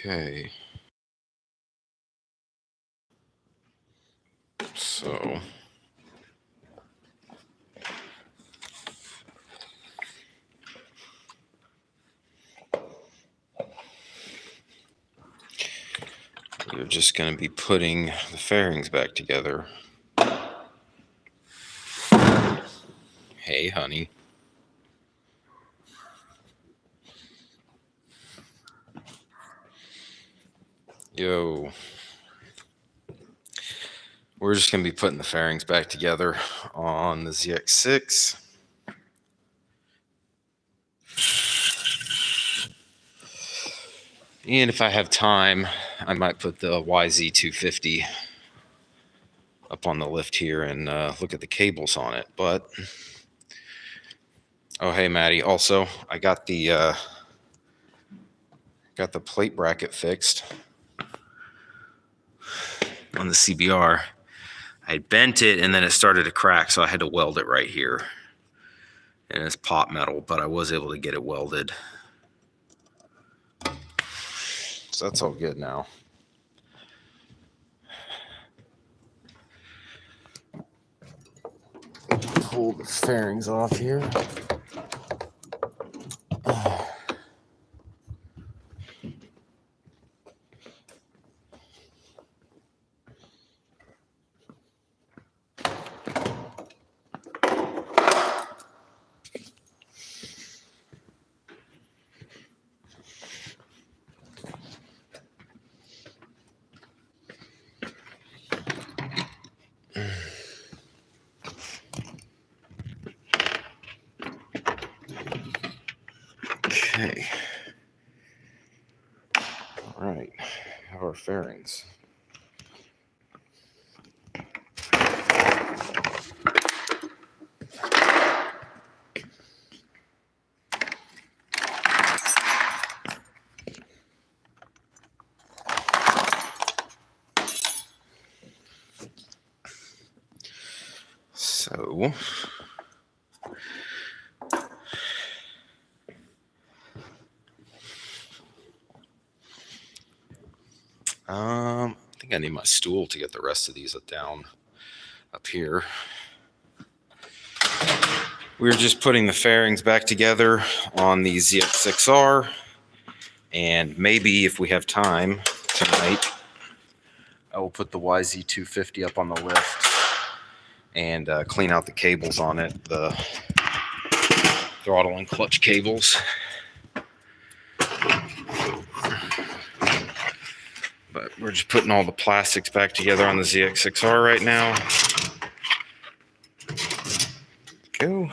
Okay. So we're just going to be putting the fairings back together. Hey, honey. Yo. We're just going to be putting the fairings back together on the ZX6. And if I have time, I might put the YZ250 up on the lift here and look at the cables on it. But, oh, hey, Maddie. Also, I got the plate bracket fixed on the CBR. I bent it and then it started to crack, so I had to weld it right here. And it's pot metal, but I was able to get it welded. So that's all good now. Pull the fairings off here. Okay. All right. How are fairings? So, I think I need my stool to get the rest of these down up here. We're just putting the fairings back together on the ZX6R, and maybe if we have time tonight, I will put the YZ250 up on the lift and clean out the cables on it, the throttle and clutch cables. But we're just putting all the plastics back together on the ZX6R right now. Go.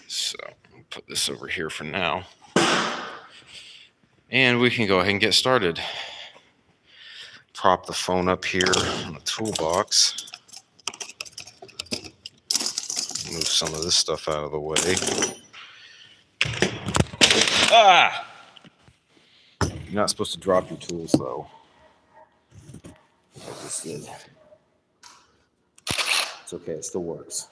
So I'll put this over here for now. And we can go ahead and get started. Prop the phone up here on the toolbox. Move some of this stuff out of the way. Ah! You're not supposed to drop your tools, though. I just did. It's okay, it still works.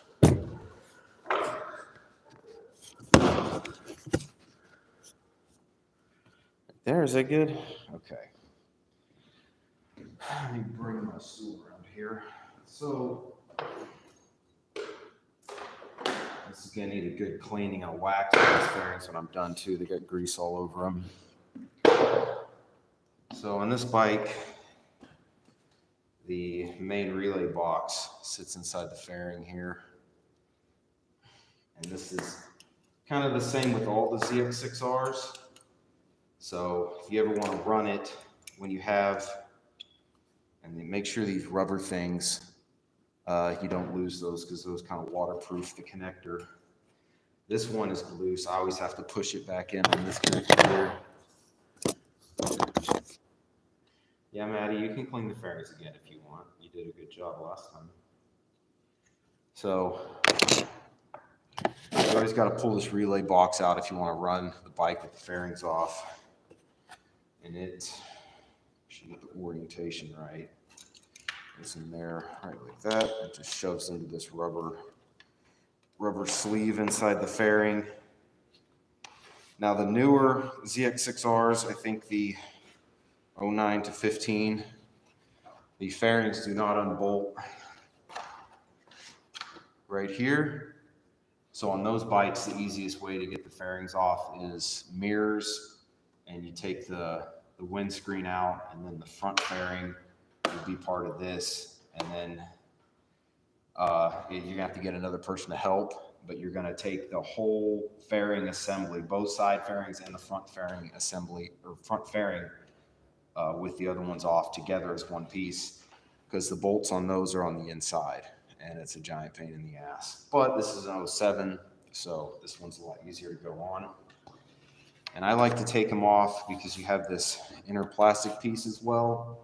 There, is that good? Okay. Let me bring my stool around here. So, this is going to need a good cleaning and a wax on these fairings when I'm done, too. They got grease all over them. So, on this bike, the main relay box sits inside the fairing here. And this is kind of the same with all the ZX6Rs. So if you ever want to run it, when you have, and then make sure these rubber things, you don't lose those because those kind of waterproof the connector. This one is loose. I always have to push it back in on this connector here. Yeah, Maddie, you can clean the fairings again if you want. You did a good job last time. So You always got to pull this relay box out if you want to run the bike with the fairings off. And it should get the orientation right. It's in there right like that. It just shoves into this rubber sleeve inside the fairing. Now the newer ZX6Rs, I think the 09 to 15, the fairings do not unbolt right here. So on those bikes, the easiest way to get the fairings off is mirrors, and you take the windscreen out, and then the front fairing would be part of this. And then you're gonna have to get another person to help, but you're gonna take the whole fairing assembly, both side fairings and the front fairing assembly, or front fairing with the other ones off together as one piece, because the bolts on those are on the inside, and it's a giant pain in the ass. But this is an 07, so this one's a lot easier to go on. And I like to take them off because you have this inner plastic piece as well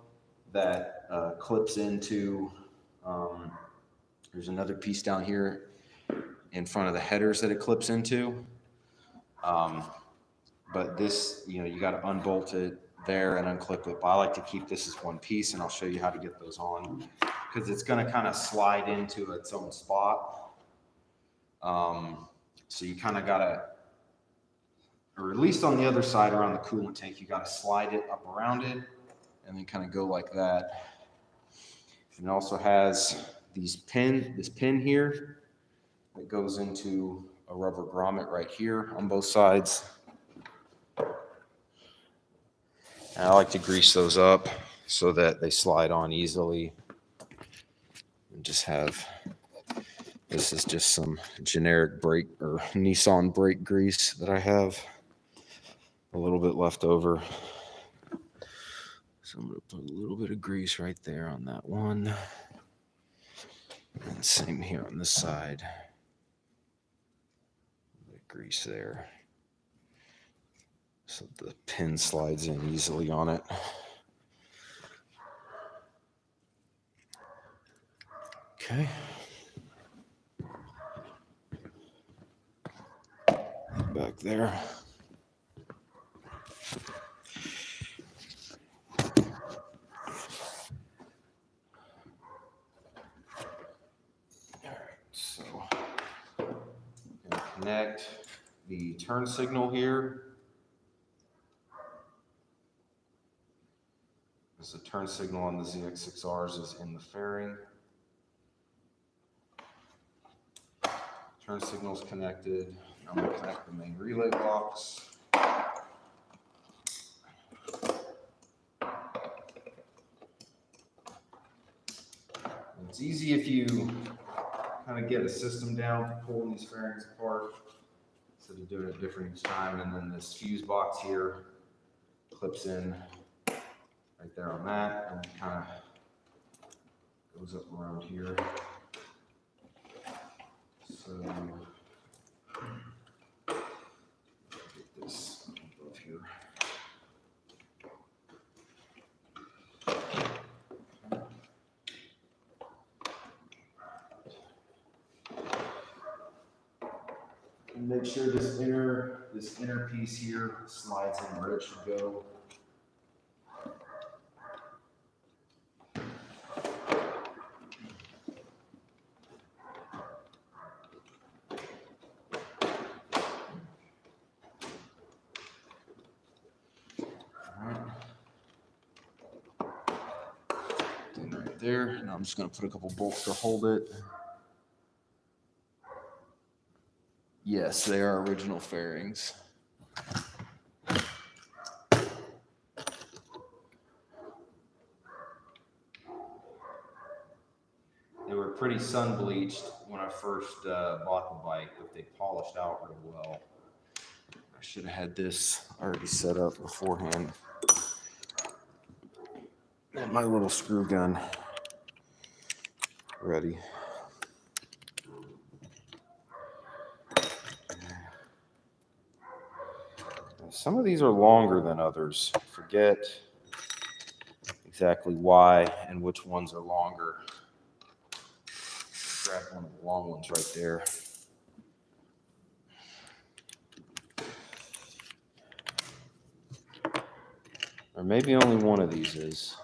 that clips into, there's another piece down here in front of the headers that it clips into. But this, you got to unbolt it there and unclip it. But I like to keep this as one piece, and I'll show you how to get those on, because it's going to kind of slide into its own spot. So you kind of got to, or at least on the other side around the coolant tank, you got to slide it up around it and then kind of go like that. And it also has this pin here that goes into a rubber grommet right here on both sides. And I like to grease those up so that they slide on easily. And just have, this is just some generic brake or Nissan brake grease that I have a little bit left over. So I'm going to put a little bit of grease right there on that one. And same here on this side. Grease there, so the pin slides in easily on it. Okay. Back there. All right, so I'm going to connect the turn signal here. Because the turn signal on the ZX6Rs is in the fairing. Turn signal's connected. I'm going to connect the main relay box. It's easy if you kind of get a system down for pulling these fairings apart, instead of doing it different each time. And then this fuse box here clips in right there on that, and it kind of goes up around here. So get this above here. And make sure this inner piece here slides in where it should go. Right there. Now I'm just going to put a couple bolts to hold it. Yes, they are original fairings. They were pretty sun bleached when I first bought the bike, but they polished out real well. I should have had this already set up beforehand. And my little screw gun ready. Some of these are longer than others. I forget exactly why and which ones are longer. Grab one of the long ones right there. Or maybe only one of these is.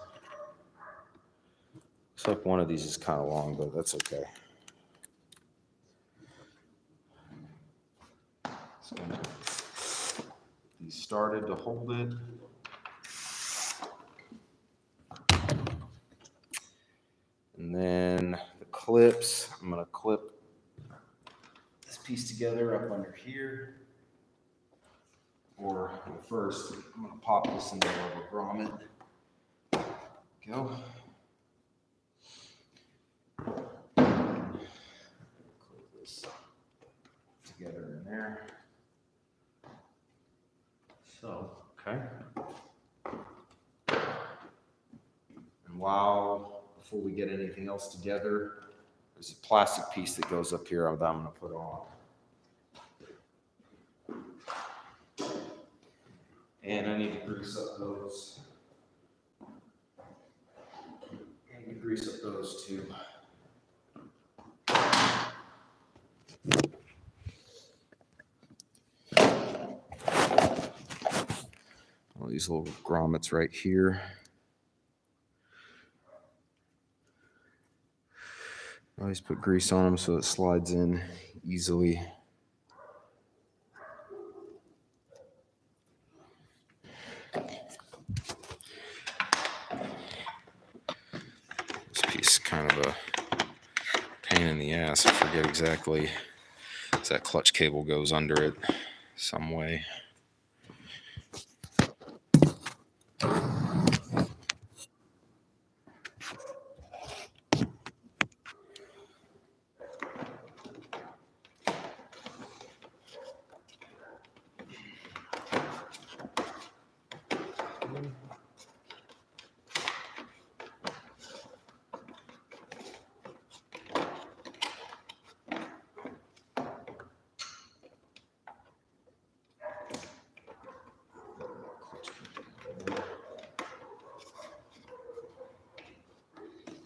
Looks like one of these is kind of long, but that's okay. So these started to hold it. And then the clips, I'm going to clip this piece together up under here. Or first, I'm going to pop this in the rubber grommet. Go. Clip this together in there. So, okay. And before we get anything else together, there's a plastic piece that goes up here that I'm going to put on. And I need to grease up those. Too. All these little grommets right here. I always put grease on them so it slides in easily. This piece is kind of a pain in the ass. I forget exactly. That clutch cable goes under it some way.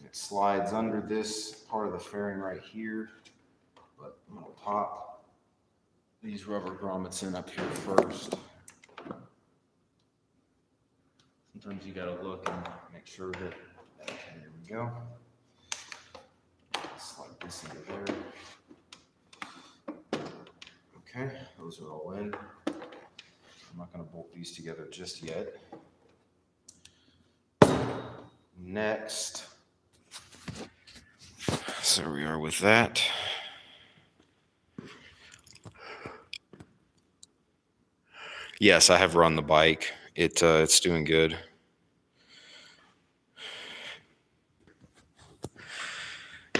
It slides under this part of the fairing right here, but I'm going to pop these rubber grommets in up here first. Sometimes you got to look and make sure that, okay, there we go. Slide this into there. Okay, those are all in. I'm not going to bolt these together just yet. Next, so we are with that. Yes, I have run the bike. It's doing good.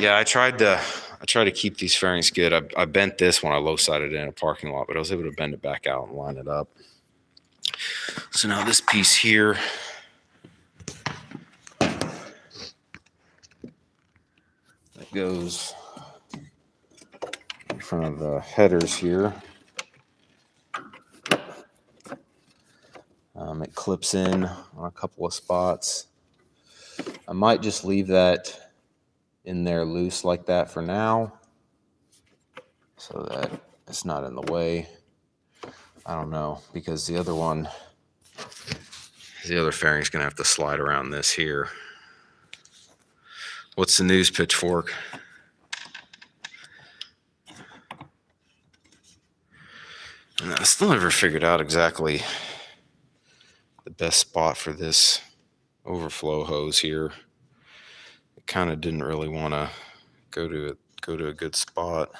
Yeah, I tried to keep these fairings good. I bent this when I low-sided in a parking lot, but I was able to bend it back out and line it up. So now this piece here, that goes in front of the headers here. It clips in on a couple of spots. I might just leave that in there loose like that for now so that it's not in the way. I don't know, because the other fairing's gonna have to slide around this here. What's the news, Pitchfork? And I still never figured out exactly the best spot for this overflow hose here. It kind of didn't really want to go to a good spot.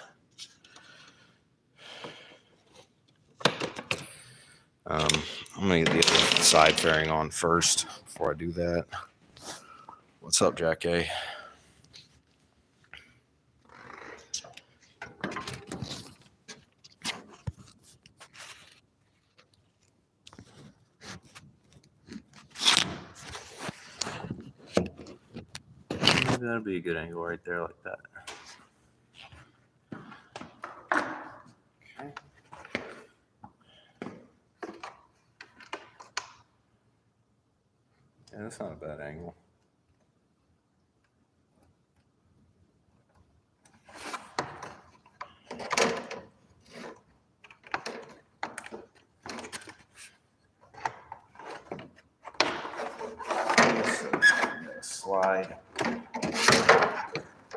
I'm gonna get the side fairing on first before I do that. What's up, Jack A? Maybe that'd be a good angle right there, like that. Okay. Yeah, that's not a bad angle. slide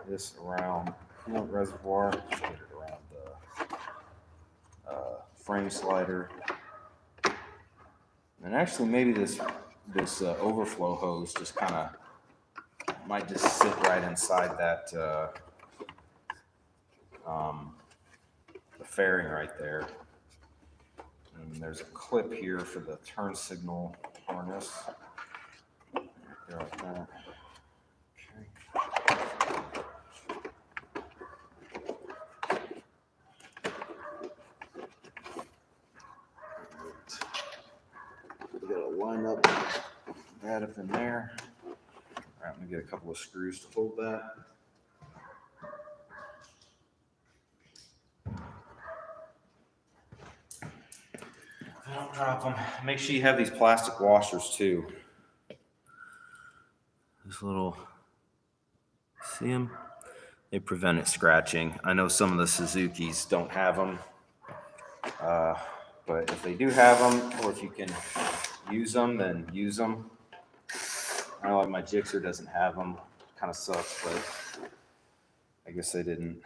this around the coolant reservoir, get it around the frame slider. And actually maybe this overflow hose just kind of might just sit right inside that the fairing right there. And there's a clip here for the turn signal harness. There like that. We gotta line up that up in there. All right, I'm gonna get a couple of screws to hold that. Don't drop them. Make sure you have these plastic washers too. This little, see them? They prevent it scratching. I know some of the Suzukis don't have them, but if they do have them, or if you can use them, then use them. I know like my Gixxer doesn't have them. Kind of sucks, but I guess they didn't.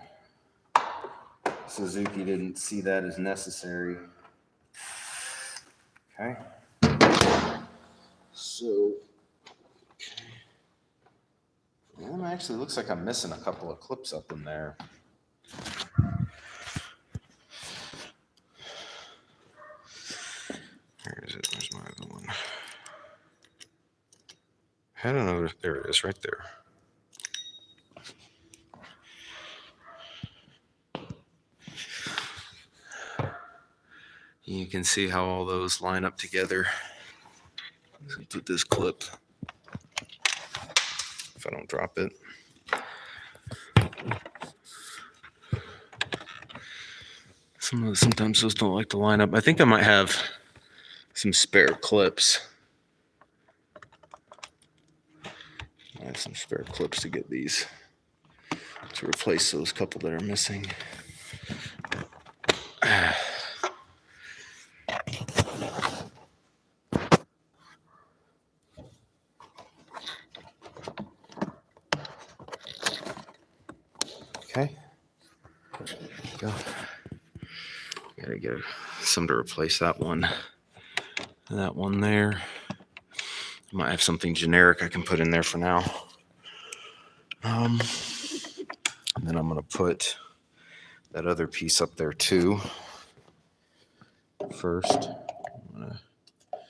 Suzuki didn't see that as necessary. Okay. So, and actually looks like I'm missing a couple of clips up in there. Where is it? Where's my other one? I don't know. There it is, right there. You can see how all those line up together. Let's put this clip, if I don't drop it. Sometimes those don't like to line up. I think I might have some spare clips. I have some spare clips to get these, to replace those couple that are missing. Okay. Go. Gotta get some to replace that one. That one there. Might have something generic I can put in there for now. And then I'm gonna put that other piece up there too. First, I'm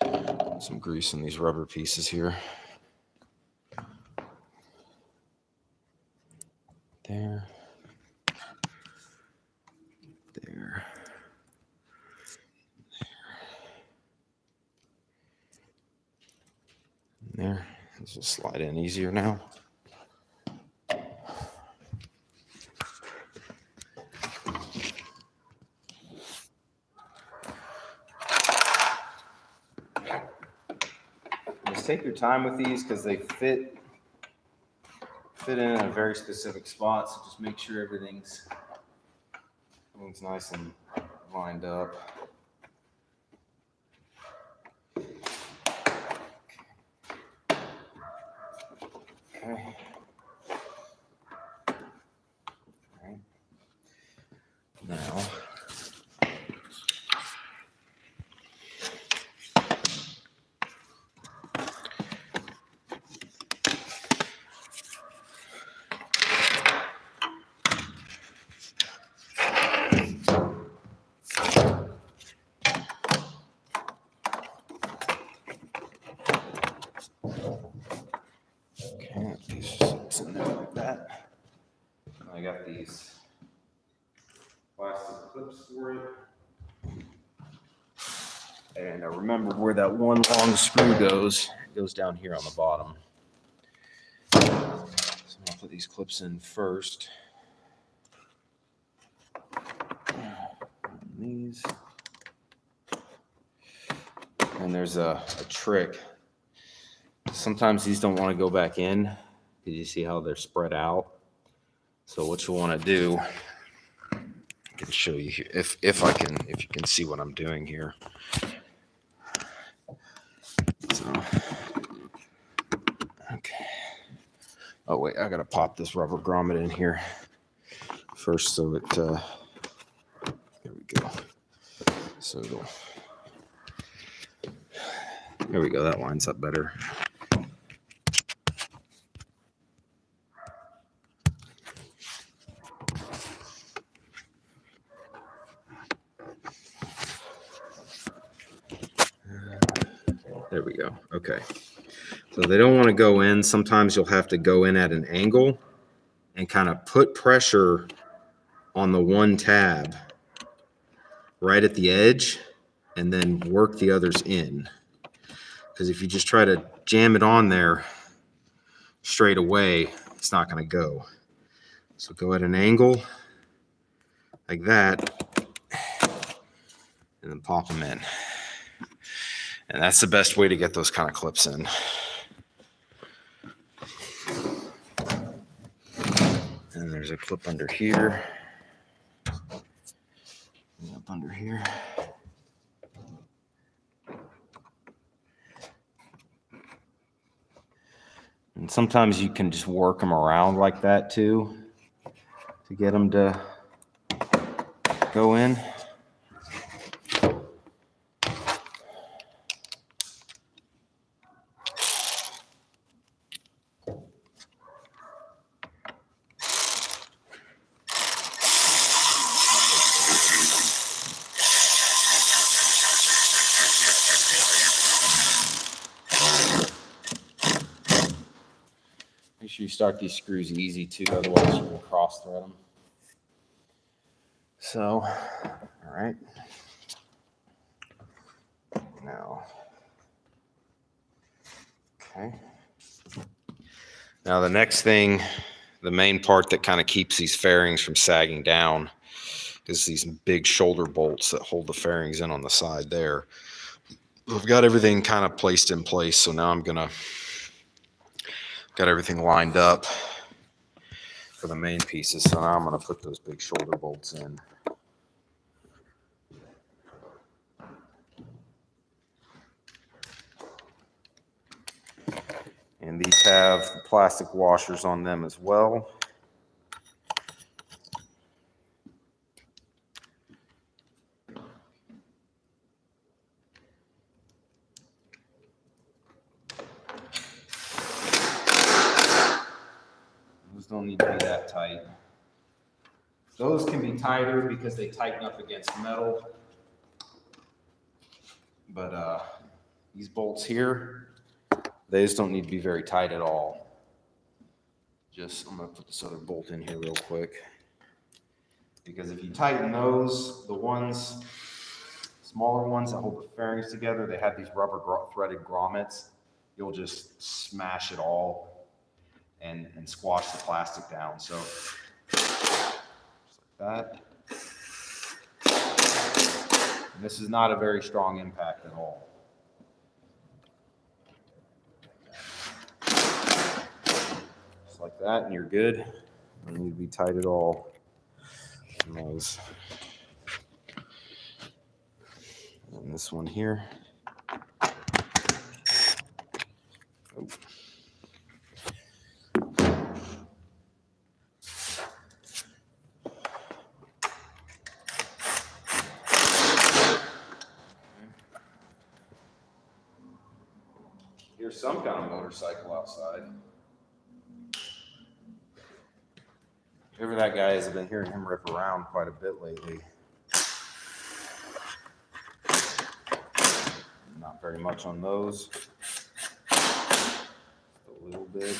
gonna put some grease in these rubber pieces here. There. There. There. This will slide in easier now. Just take your time with these because they fit in a very specific spot. So just make sure everything's nice and lined up. Okay. All right. Now, it's in there like that. I got these plastic clips for it. And I remembered where that one long screw goes. It goes down here on the bottom. So I'll put these clips in first. These. And there's a trick. Sometimes these don't want to go back in because you see how they're spread out. So what you want to do, I can show you here if you can see what I'm doing here. So, okay. Oh wait, I gotta pop this rubber grommet in here first, so it. There we go. So there we go. That lines up better. There we go. Okay. So they don't want to go in. Sometimes you'll have to go in at an angle and kind of put pressure on the one tab right at the edge and then work the others in. Because if you just try to jam it on there straight away, it's not going to go. So go at an angle like that and then pop them in. And that's the best way to get those kind of clips in. And there's a clip under here. And up under here. And sometimes you can just work them around like that too to get them to go in. Make sure you start these screws easy too, otherwise you will cross thread them. So, all right. Now, okay. Now the next thing, the main part that kind of keeps these fairings from sagging down is these big shoulder bolts that hold the fairings in on the side there. I've got everything kind of placed in place, so now I'm gonna got everything lined up for the main pieces. So now I'm gonna put those big shoulder bolts in. And these have plastic washers on them as well. Those don't need to be that tight. Those can be tighter because they tighten up against metal. But these bolts here, they just don't need to be very tight at all. I'm gonna put this other bolt in here real quick. Because if you tighten those, the ones, smaller ones that hold the fairings together, they have these rubber threaded grommets. You'll just smash it all and squash the plastic down. So just like that. And this is not a very strong impact at all. Just like that, and you're good. Don't need to be tight at all. And this one here. Oh. Here's some kind of motorcycle outside. Whoever that guy is, I've been hearing him rip around quite a bit lately. Not very much on those. Just a little bit.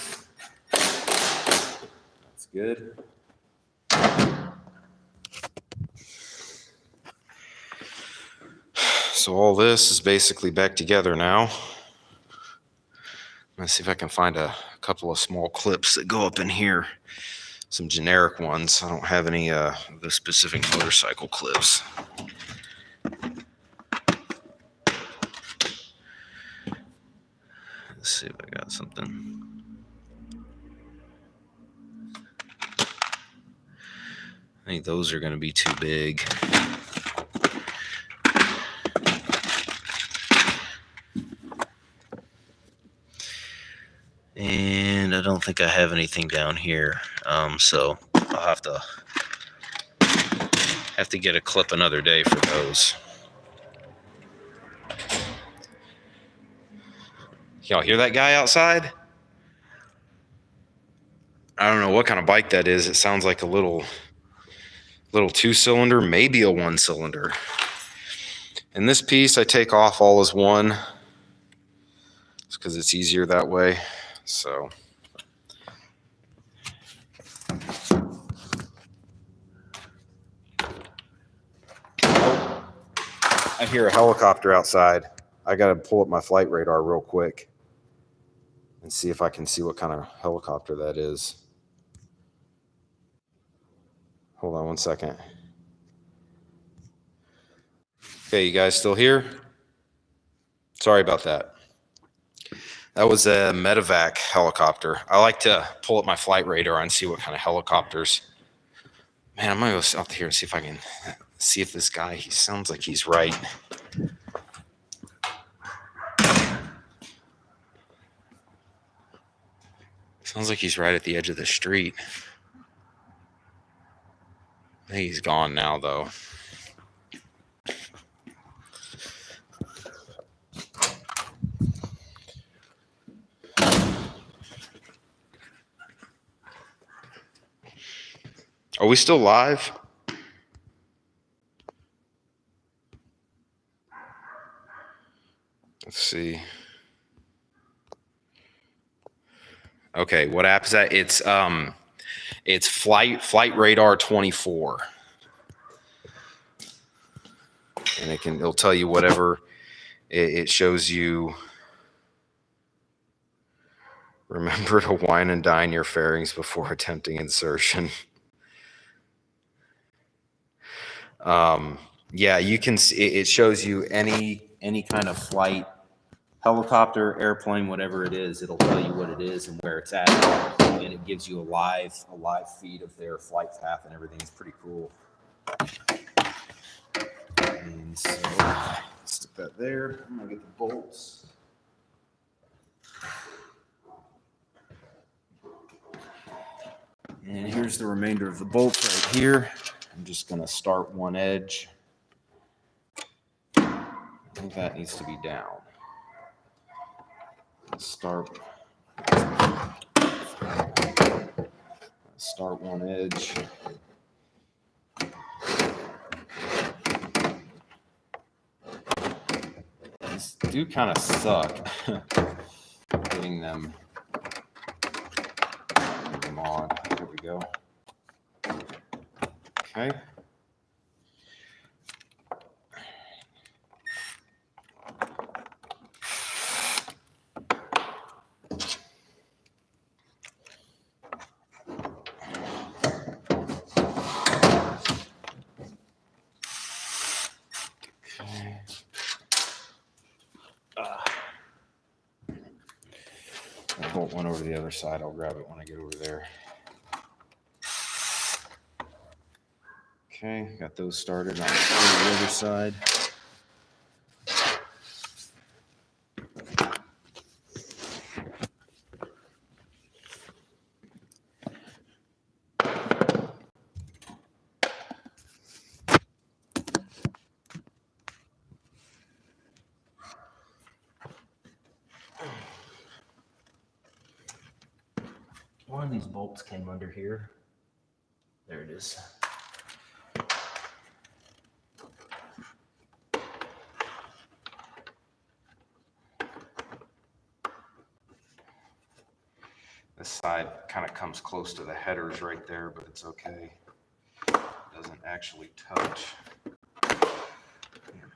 That's good. So all this is basically back together now. Let's see if I can find a couple of small clips that go up in here. Some generic ones. I don't have any of the specific motorcycle clips. Let's see if I got something. I think those are going to be too big. And I don't don't think I have anything down here, so I'll have to get a clip another day for those. Y'all hear that guy outside? I don't know what kind of bike that is. It sounds like a little 2-cylinder, maybe a 1-cylinder. And this piece I take off all as one, just because it's easier that way. So I hear a helicopter outside. I got to pull up my flight radar real quick and see if I can see what kind of helicopter that is. Hold on one second. Okay, you guys still here? Sorry about that. That was a medevac helicopter. I like to pull up my flight radar and see what kind of helicopters. Man, I'm going to go out here and see if I can see if this guy, he sounds like he's right. Sounds like he's right at the edge of the street. I think he's gone now, though. Are we still live? Let's see. Okay, what app is that? It's Flight Radar 24. And it'll tell you whatever it shows you. Remember to wine and dine your fairings before attempting insertion. Yeah, you can see it shows you any kind of flight, helicopter, airplane, whatever it is. It'll tell you what it is and where it's at, and it gives you a live feed of their flight path and everything. It's pretty cool. And so stick that there. I'm gonna get the bolts. And here's the remainder of the bolts right here. I'm just gonna start one edge. I think that needs to be down. Start one edge. These do kind of suck getting them on. There we go. Okay. I'll bolt one over to the other side. I'll grab it when I get over there. Okay, got those started on the other side. One of these bolts came under here. There it is. This side kind of comes close to the headers right there, but it's okay. It doesn't actually touch. There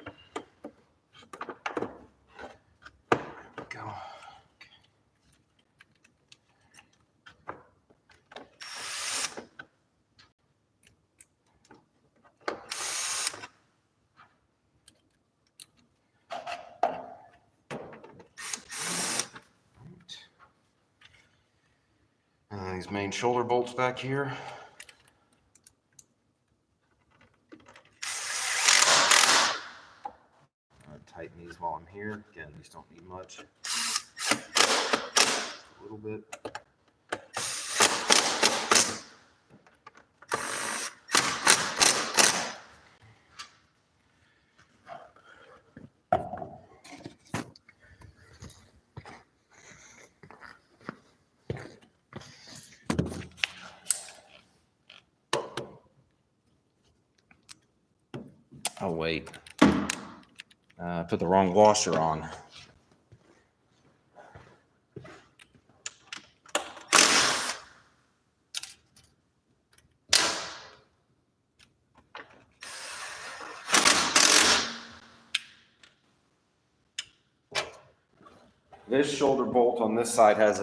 we go. These main shoulder bolts back here. I'll tighten these while I'm here. Again, these don't need much. A little bit. Oh, wait. I put the wrong washer on. This shoulder bolt on this side has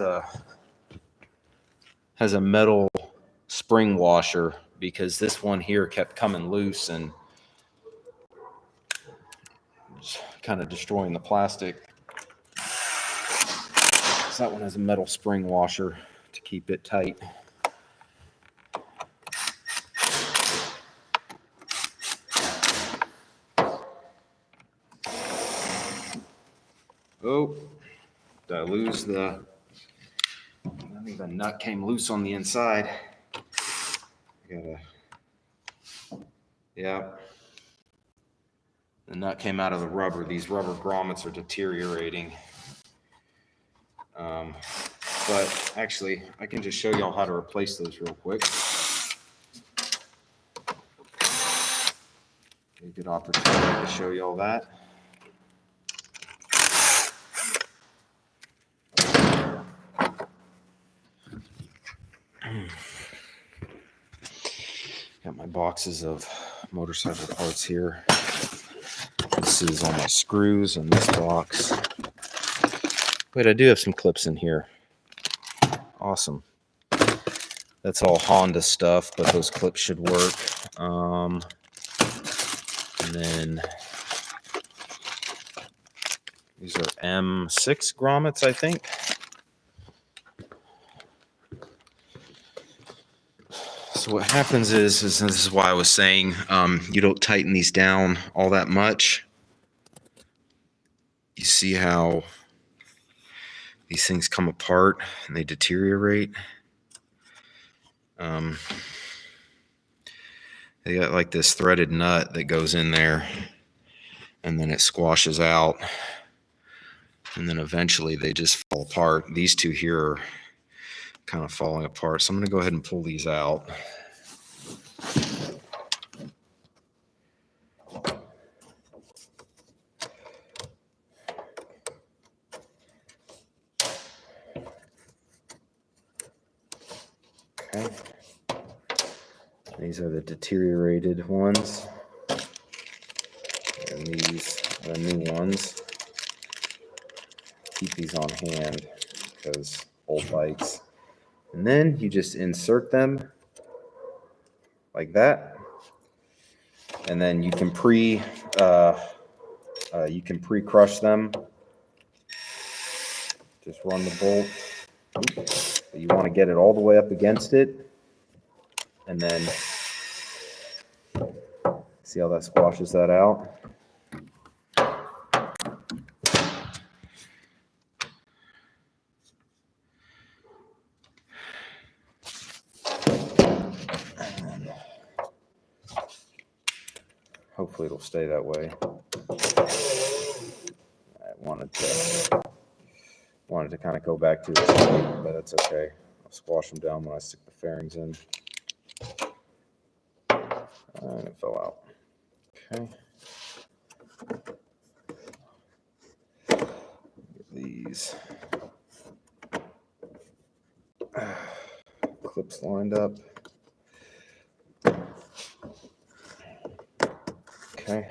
a metal spring washer because this one here kept coming loose and kind of destroying the plastic. So that one has a metal spring washer to keep it tight. Oh, did I lose I think the nut came loose on the inside. Yeah. The nut came out of the rubber. These rubber grommets are deteriorating. But actually, I can just show y'all how to replace those real quick. A good opportunity to show y'all that. Got my boxes of motorcycle parts here. This is all my screws in this box. Wait, I do have some clips in here. Awesome. That's all Honda stuff, but those clips should work. And then these are M6 grommets, I think. So what happens is this is why I was saying you don't tighten these down all that much. You see how these things come apart and they deteriorate. They got like this threaded nut that goes in there and then it squashes out. And then eventually they just fall apart. These two here are kind of falling apart. So I'm going to go ahead and pull these out. Okay. These are the deteriorated ones. And these are the new ones. Keep these on hand because old bikes. And then you just insert them like that. And then you can pre-crush them. Just run the bolt. You want to get it all the way up against it. And then see how that squashes that out. Hopefully it'll stay that way. I wanted to kind of go back to this, but that's okay. I'll squash them down when I stick the fairings in. And it fell out. Okay. These clips lined up. Okay.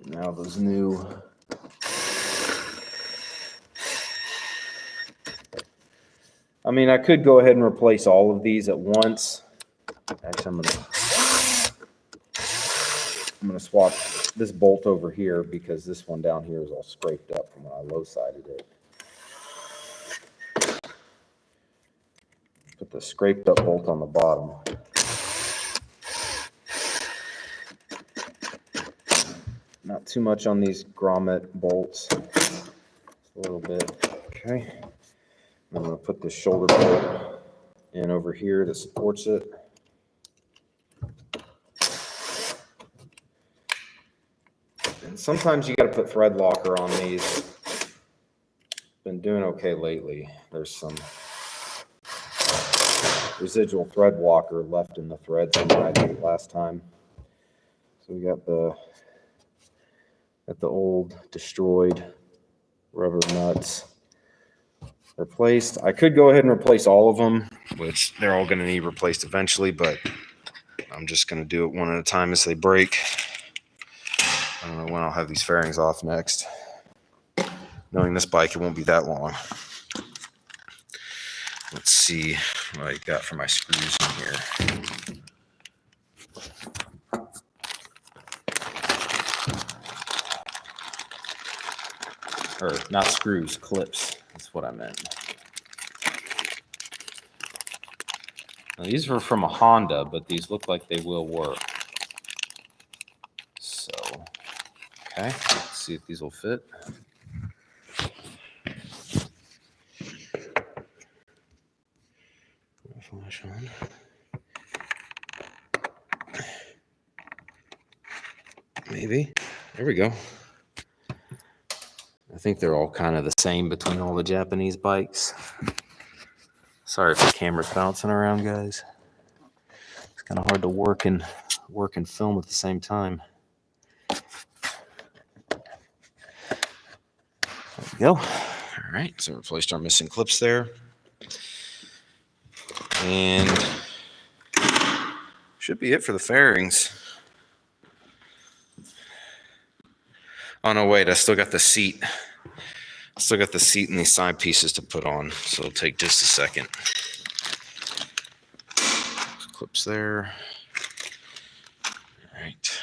Now those new I could go ahead and replace all of these at once. Actually, I'm gonna swap this bolt over here because this one down here is all scraped up from when I low-sided it. Put the scraped up bolt on the bottom. Not too much on these grommet bolts. Just a little bit. Okay. I'm going to put this shoulder bolt in over here that supports it. And sometimes you got to put thread locker on these. Been doing okay lately. There's some residual thread walker left in the threads from when I did it last time. So we got the old destroyed rubber nuts replaced. I could go ahead and replace all of them, which they're all going to need replaced eventually, but I'm just going to do it one at a time as they break. I don't know when I'll have these fairings off next. Knowing this bike, it won't be that long. Let's see what I got for my screws in here. Or not screws, clips. That's what I meant. Now, these were from a Honda, but these look like they will work. So, okay, let's see if these will fit. Flash on. Maybe. There we go. I think they're all kind of the same between all the Japanese bikes. Sorry if the camera's bouncing around, guys. It's kind of hard to work and film at the same time. There we go. All right, so replaced our missing clips there. And should be it for the fairings. Oh no, wait, I still got the seat. Still got the seat and these side pieces to put on, so it'll take just a second. Clips there. All right.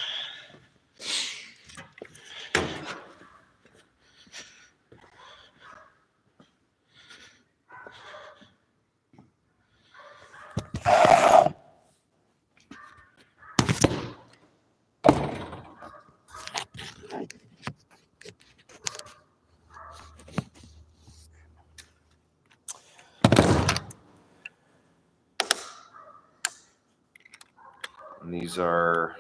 And these are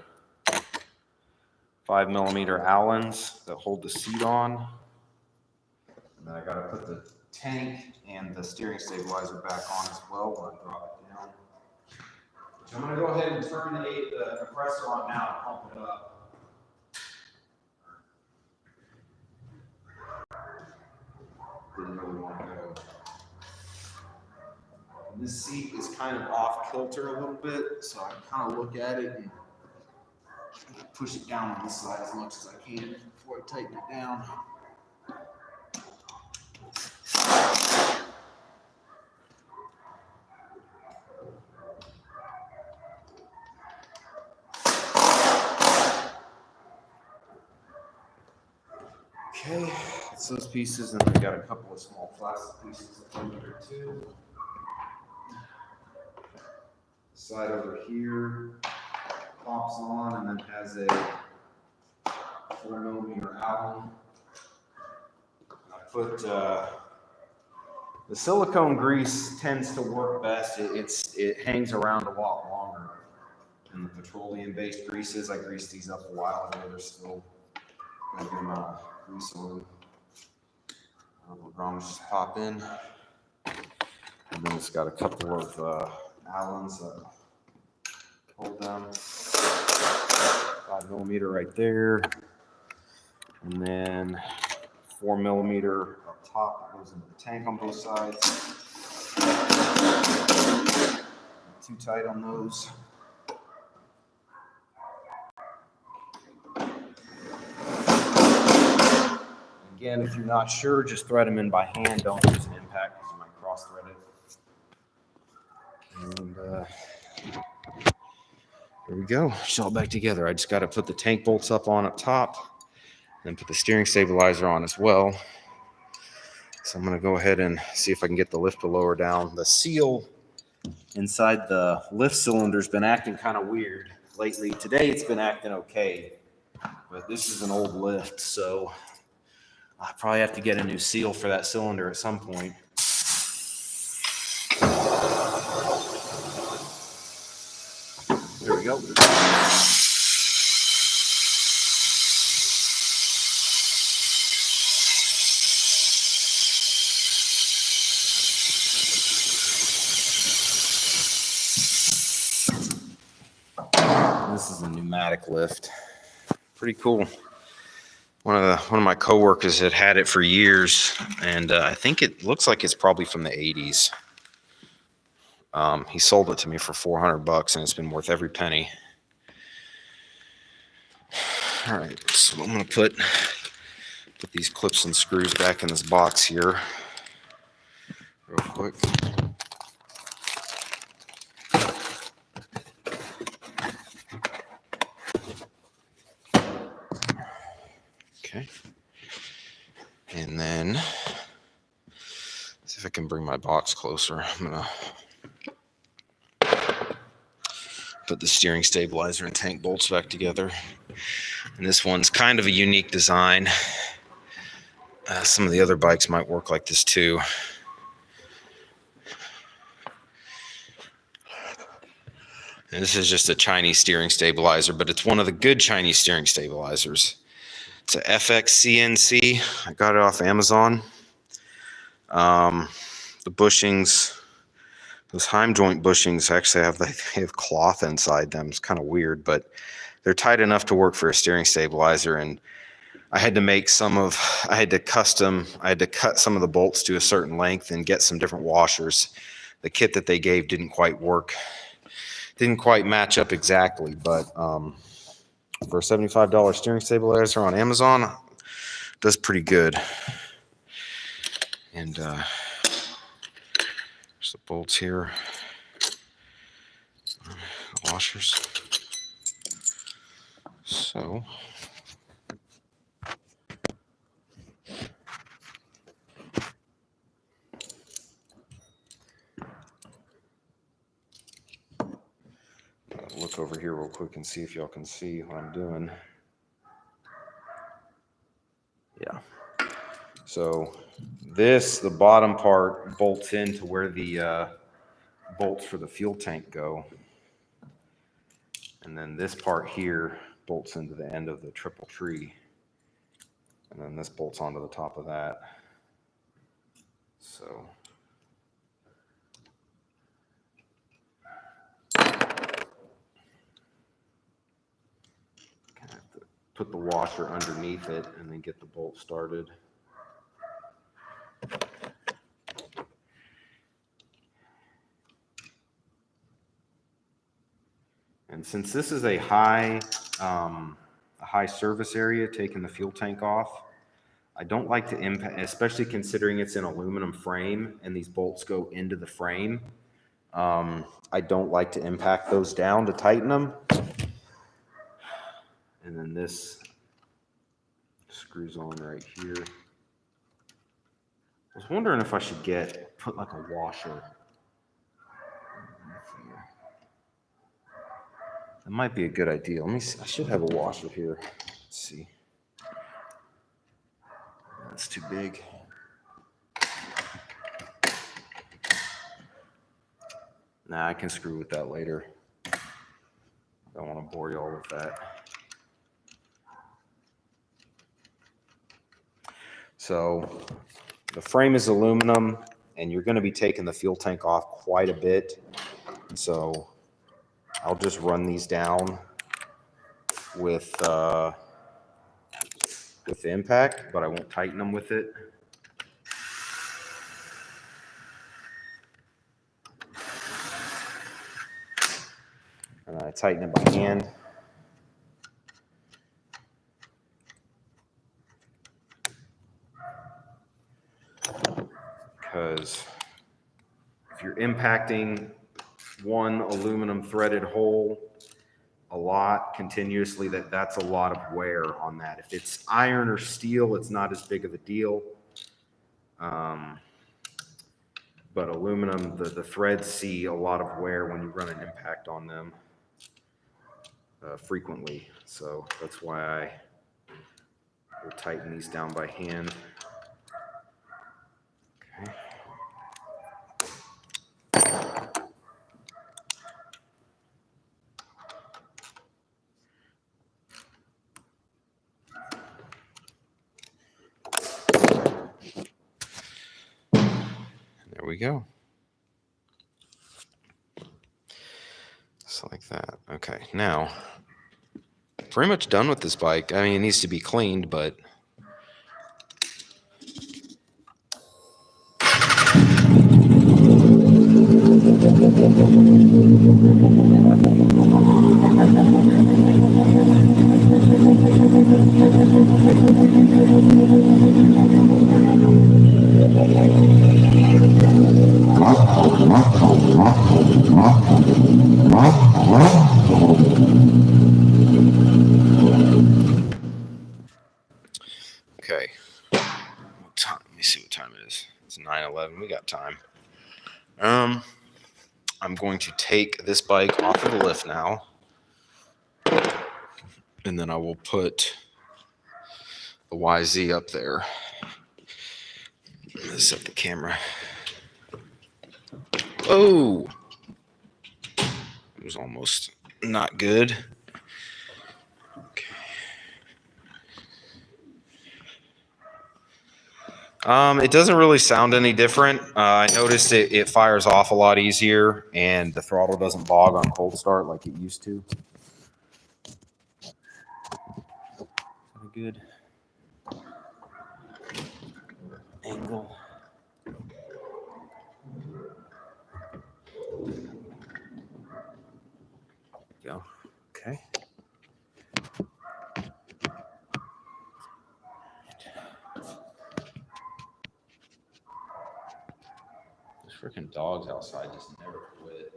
5mm Allens that hold the seat on. And then I got to put the tank and the steering stabilizer back on as well when I drop it down. So I'm going to go ahead and turn the compressor on now and pump it up. Didn't really want to go. And this seat is kind of off kilter a little bit, so I kind of look at it and push it down on this side as much as I can before I tighten it down. Okay, it's those pieces, and I've got a couple of small plastic pieces under here too. Side over here pops on and then has a 4mm Allen. I put the silicone grease tends to work best. It hangs around a lot longer than the petroleum-based greases. I greased these up a while ago. They're still got a good amount of grease on them. The grommets just pop in, and then it's got a couple of Allens that hold them. 5mm right there, and then 4mm up top that goes into the tank on both sides. Not too tight on those. Again, if you're not sure, just thread them in by hand. Don't use an impact because you might cross thread it. And there we go. It's all back together. I just got to put the tank bolts up top, and put the steering stabilizer on as well. So I'm going to go ahead and see if I can get the lift to lower down. The seal inside the lift cylinder's been acting kind of weird lately. Today it's been acting okay, but this is an old lift, so I probably have to get a new seal for that cylinder at some point. There we go. automatic lift. Pretty cool. One of my coworkers had it for years, and I think it looks like it's probably from the 80s. He sold it to me for $400, and it's been worth every penny. All right, so I'm gonna put these clips and screws back in this box here real quick. Okay. And then, see if I can bring my box closer. I'm gonna put the steering stabilizer and tank bolts back together. And this one's kind of a unique design. Some of the other bikes might work like this too. And this is just a Chinese steering stabilizer, but it's one of the good Chinese steering stabilizers. It's a FX CNC. I got it off Amazon. The bushings, those Heim joint bushings actually have cloth inside them. It's kind of weird, but they're tight enough to work for a steering stabilizer. And I had to cut some of the bolts to a certain length and get some different washers. The kit that they gave didn't quite match up exactly, but for a $75 steering stabilizer on Amazon, it does pretty good. And there's the bolts here, the washers. So look over here real quick and see if y'all can see what I'm doing. Yeah. So the bottom part bolts into where the bolts for the fuel tank go. And then this part here bolts into the end of the triple tree. And then this bolts onto the top of that. So put the washer underneath it and then get the bolt started. And since this is a high service area, taking the fuel tank off, I don't like to impact, especially considering it's an aluminum frame and these bolts go into the frame. I don't like to impact those down to tighten them. And then this screws on right here. I was wondering if I should put like a washer. That might be a good idea. Let me see. I should have a washer here. Let's see. That's too big. Nah, I can screw with that later. Don't want to bore you all with that. So the frame is aluminum, and you're going to be taking the fuel tank off quite a bit. So I'll just run these down with the impact, but I won't tighten them with it. And I tighten it by hand. Because if you're impacting one aluminum threaded hole a lot continuously, that's a lot of wear on that. If it's iron or steel, it's not as big of a deal. But aluminum, the threads see a lot of wear when you run an impact on them frequently. So that's why I will tighten these down by hand. Okay. There we go. Just like that. Okay, now pretty much done with this bike. I mean, it needs to be cleaned, but okay. Let me see what time it is. It's 9:11. We got time. I'm going to take this bike off of the lift now, and then I will put the YZ up there. Let's set the camera. Oh, it was almost not good. Okay. It doesn't really sound any different. I noticed it fires off a lot easier, and the throttle doesn't bog on cold start like it used to. Good angle. Go. Okay. Those freaking dogs outside just never quit.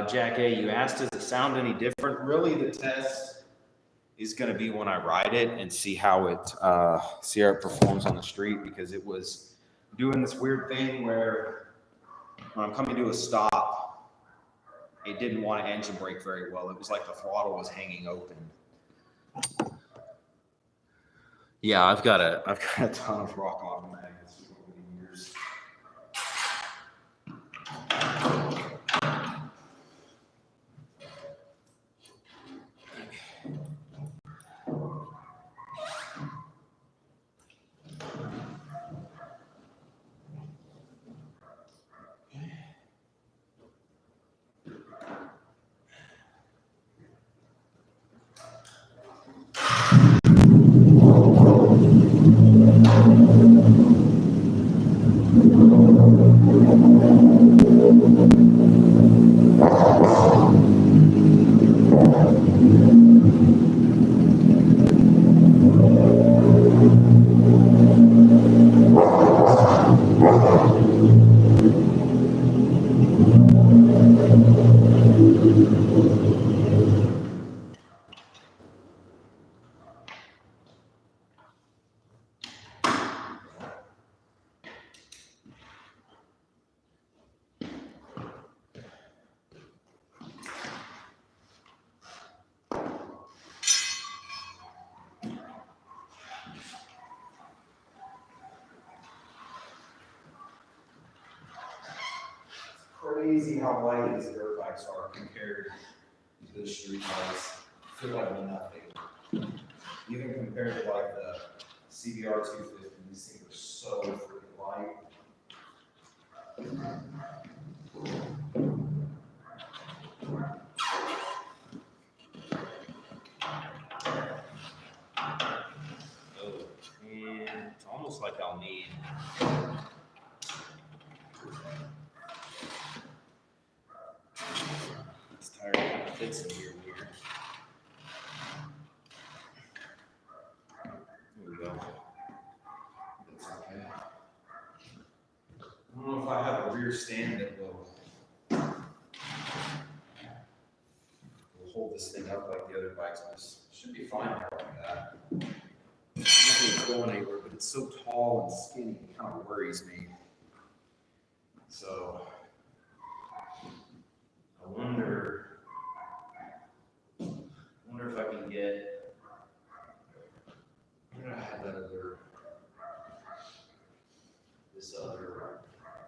Jack A, you asked, does it sound any different? Really, the test is going to be when I ride it and see how it performs on the street, because it was doing this weird thing where when I'm coming to a stop, it didn't want to engine brake very well. It was like the throttle was hanging open. Yeah, I've got a ton of rock auto magnets over the years. Crazy how light these dirt bikes are compared to the street bikes. I feel like nothing. Even compared to like the CBR 250, these things are so freaking light. Oh, and it's almost like I'll need this tire kind of fits in here weird. There we go. That's okay. I don't know if I have a rear stand that will hold this thing up like the other bikes. This should be fine like that. Nothing's going anywhere, but it's so tall and skinny, it kind of worries me. So I wonder if I can get, where did I have this other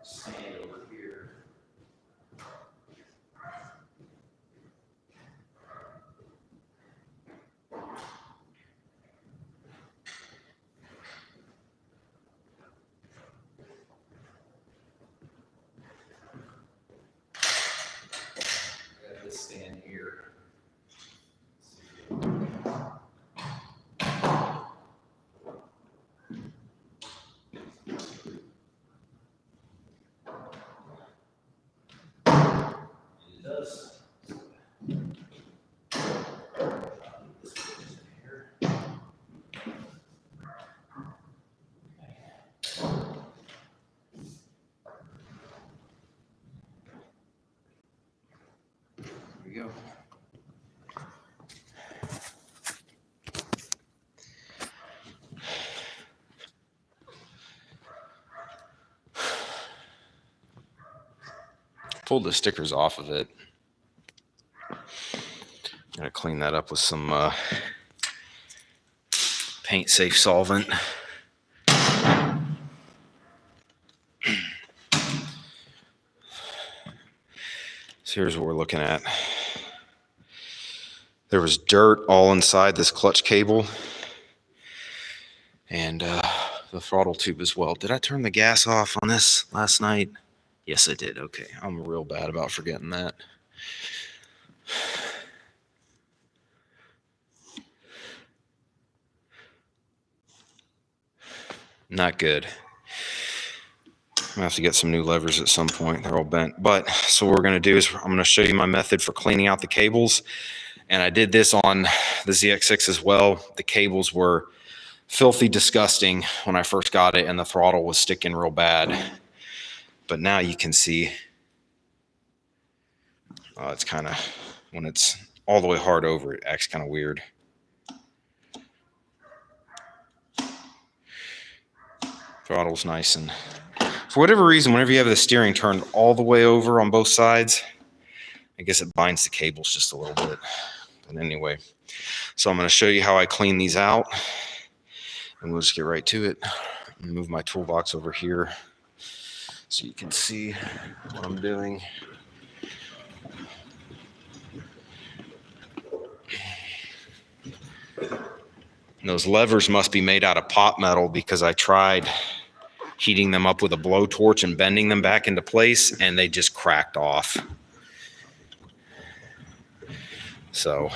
stand over here. I got this stand here. It does. Here we go. Pulled the stickers off of it. Gotta clean that up with some paint safe solvent. So here's what we're looking at. There was dirt all inside this clutch cable and the throttle tube as well. Did I turn the gas off on this last night? Yes, I did. Okay, I'm real bad about forgetting that. Not good. I'm gonna have to get some new levers at some point. They're all bent. But so what we're gonna do is I'm gonna show you my method for cleaning out the cables. And I did this on the ZX6 as well. The cables were filthy disgusting when I first got it, and the throttle was sticking real bad. But now you can see it's kind of, when it's all the way hard over, it acts kind of weird. Throttle's nice, and for whatever reason, whenever you have the steering turned all the way over on both sides, I guess it binds the cables just a little bit. But anyway, so I'm going to show you how I clean these out, and we'll just get right to it. Move my toolbox over here so you can see what I'm doing. And those levers must be made out of pot metal, because I tried heating them up with a blowtorch and bending them back into place, and they just cracked off. So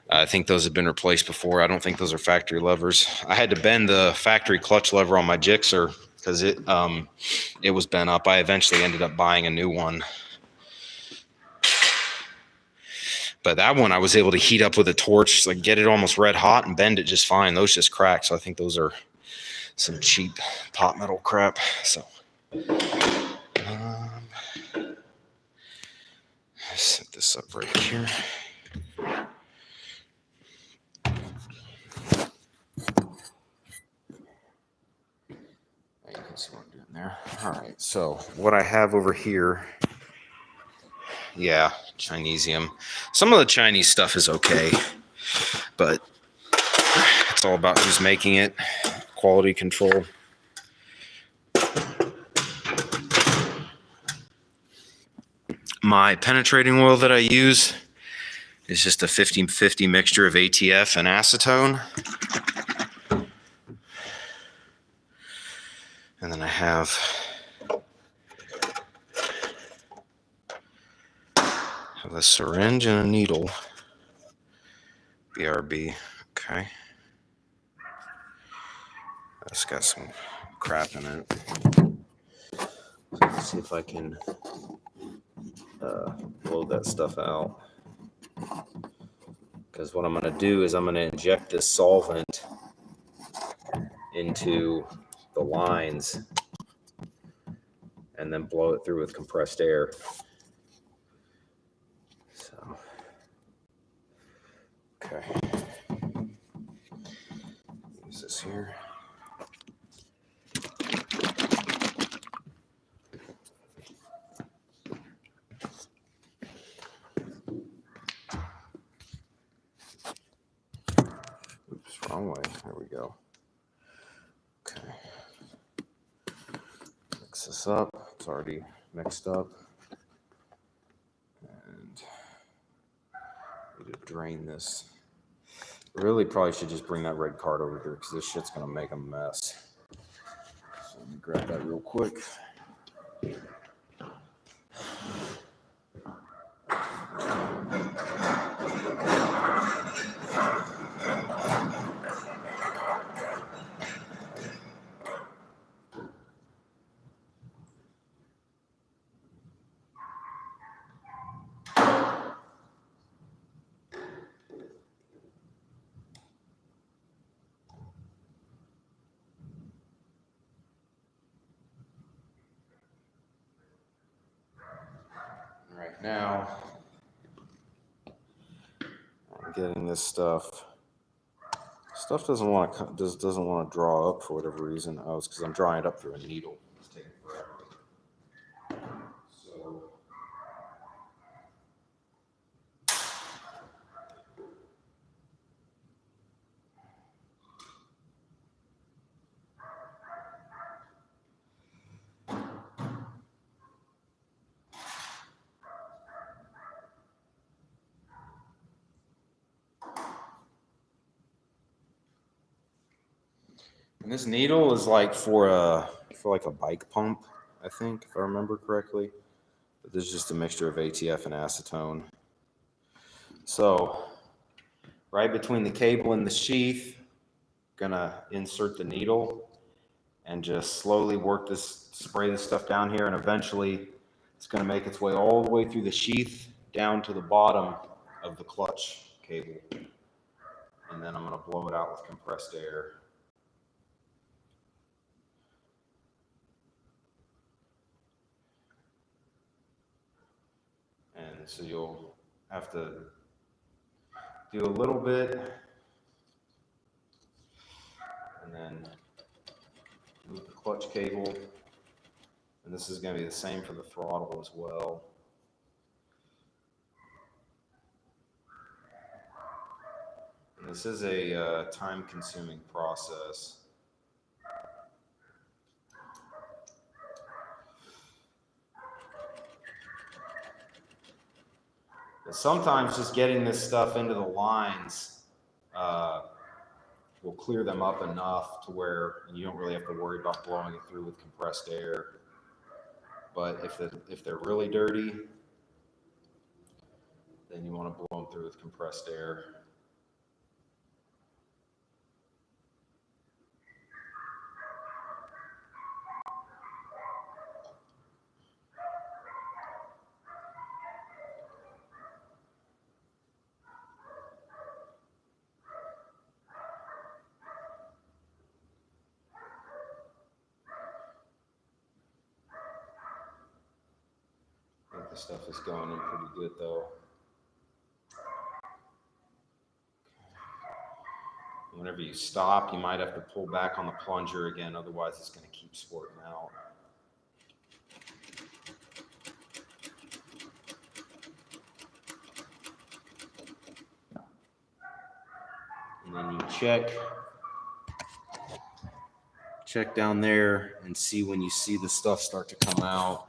I think those have been replaced before. I don't think those are factory levers. I had to bend the factory clutch lever on my Gixxer because it was bent up. I eventually ended up buying a new one. But that one I was able to heat up with a torch, like get it almost red hot and bend it just fine. Those just cracked. So I think those are some cheap pot metal crap. So set this up right here. You can see what I'm doing there. All right, so what I have over here, yeah, Chinesium. Some of the Chinese stuff is okay, but it's all about who's making it, quality control. My penetrating oil that I use is just a 50-50 mixture of ATF and acetone. And then I have a syringe and a needle. BRB. Okay. That's got some crap in it. So let's see if I can blow that stuff out. Because what I'm going to do is I'm going to inject this solvent into the lines and then blow it through with compressed air. So, okay. Use this here. There we go. Okay. Mix this up. It's already mixed up. And we need to drain this. Really probably should just bring that red card over here because this shit's going to make a mess. So let me grab that real quick. Right now, I'm getting this stuff. Stuff doesn't want to draw up for whatever reason. Oh, it's because I'm drawing it up through a needle. It's taking forever. So. And this needle is like for like a bike pump, I think, if I remember correctly. But this is just a mixture of ATF and acetone. So, right between the cable and the sheath, gonna insert the needle and just slowly spray this stuff down here, and eventually it's gonna make its way all the way through the sheath down to the bottom of the clutch cable. And then I'm gonna blow it out with compressed air. And so you'll have to do a little bit and then move the clutch cable. And this is going to be the same for the throttle as well. And this is a time-consuming process. But sometimes just getting this stuff into the lines will clear them up enough to where you don't really have to worry about blowing it through with compressed air. But if they're really dirty, then you want to blow them through with compressed air. I think the stuff is going in pretty good though. Whenever you stop, you might have to pull back on the plunger again, otherwise it's going to keep squirting out. And then you check down there and see when you see the stuff start to come out.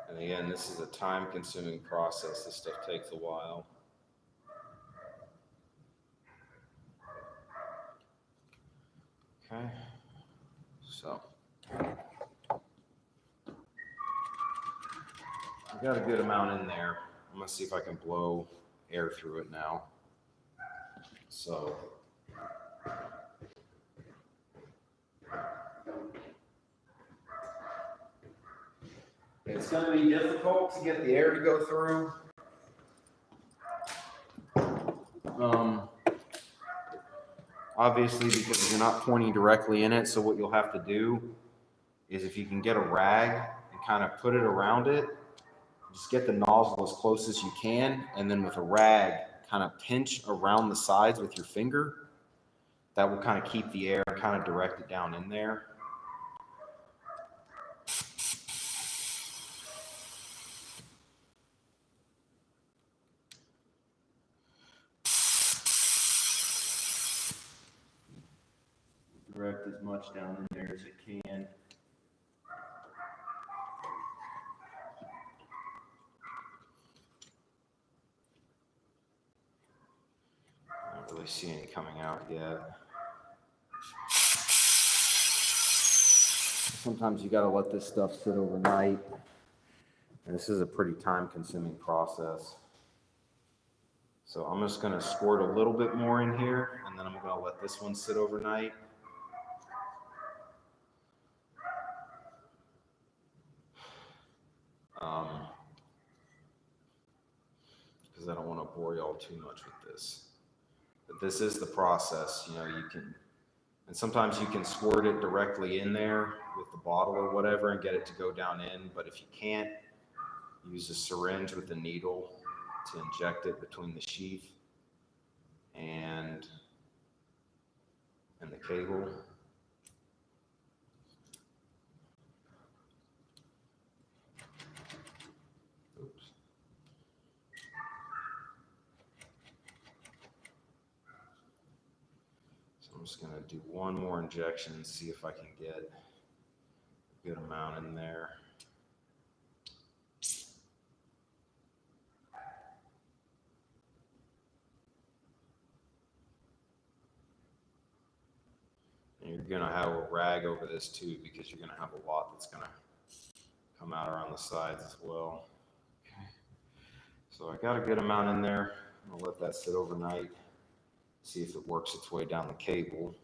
And again, this is a time-consuming process. This stuff takes a while. Okay, so I've got a good amount in there. I'm gonna see if I can blow air through it now. So it's going to be difficult to get the air to go through. Obviously, because you're not pointing directly in it, so what you'll have to do is if you can get a rag and kind of put it around it, just get the nozzle as close as you can, and then with a rag, kind of pinch around the sides with your finger. That will kind of keep the air and kind of direct it down in there. Direct as much down in there as it can. I don't really see any coming out yet. Sometimes you got to let this stuff sit overnight. And this is a pretty time-consuming process. So I'm just going to squirt a little bit more in here, and then I'm going to let this one sit overnight. Because I don't want to bore y'all too much with this. But this is the process. You know, you can, and sometimes you can squirt it directly in there with the bottle or whatever and get it to go down in. But if you can't, use a syringe with a needle to inject it between the sheath and the cable. Oops. So I'm just going to do one more injection and see if I can get a good amount in there. And you're going to have a rag over this too, because you're going to have a lot that's going to come out around the sides as well. Okay. So I got a good amount in there. I'm going to let that sit overnight, see if it works its way down the cable.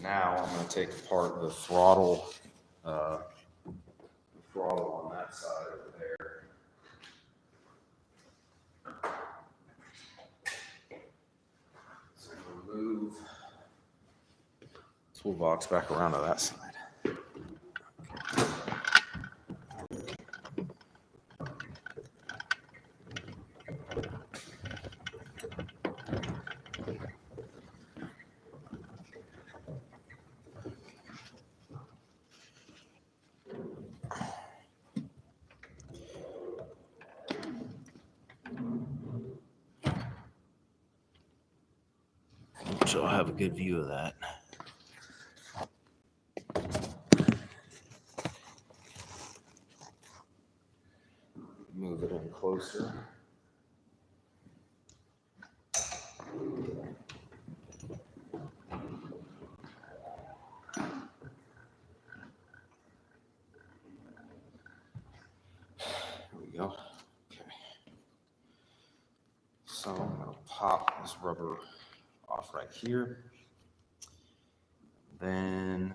Now I'm going to take apart the throttle on that side over there. So we'll move the toolbox back around to that side. So I'll have a good view of that. Move it in closer. There we go. Okay. So I'm going to pop this rubber off right here. Then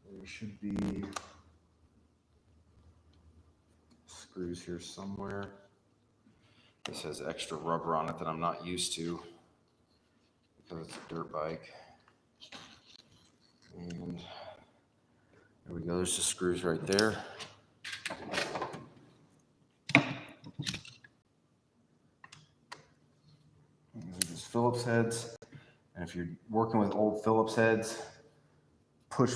there should be screws here somewhere. This has extra rubber on it that I'm not used to because it's a dirt bike. And there we go. There's the screws right there. These are just Phillips heads. And if you're working with old Phillips heads, push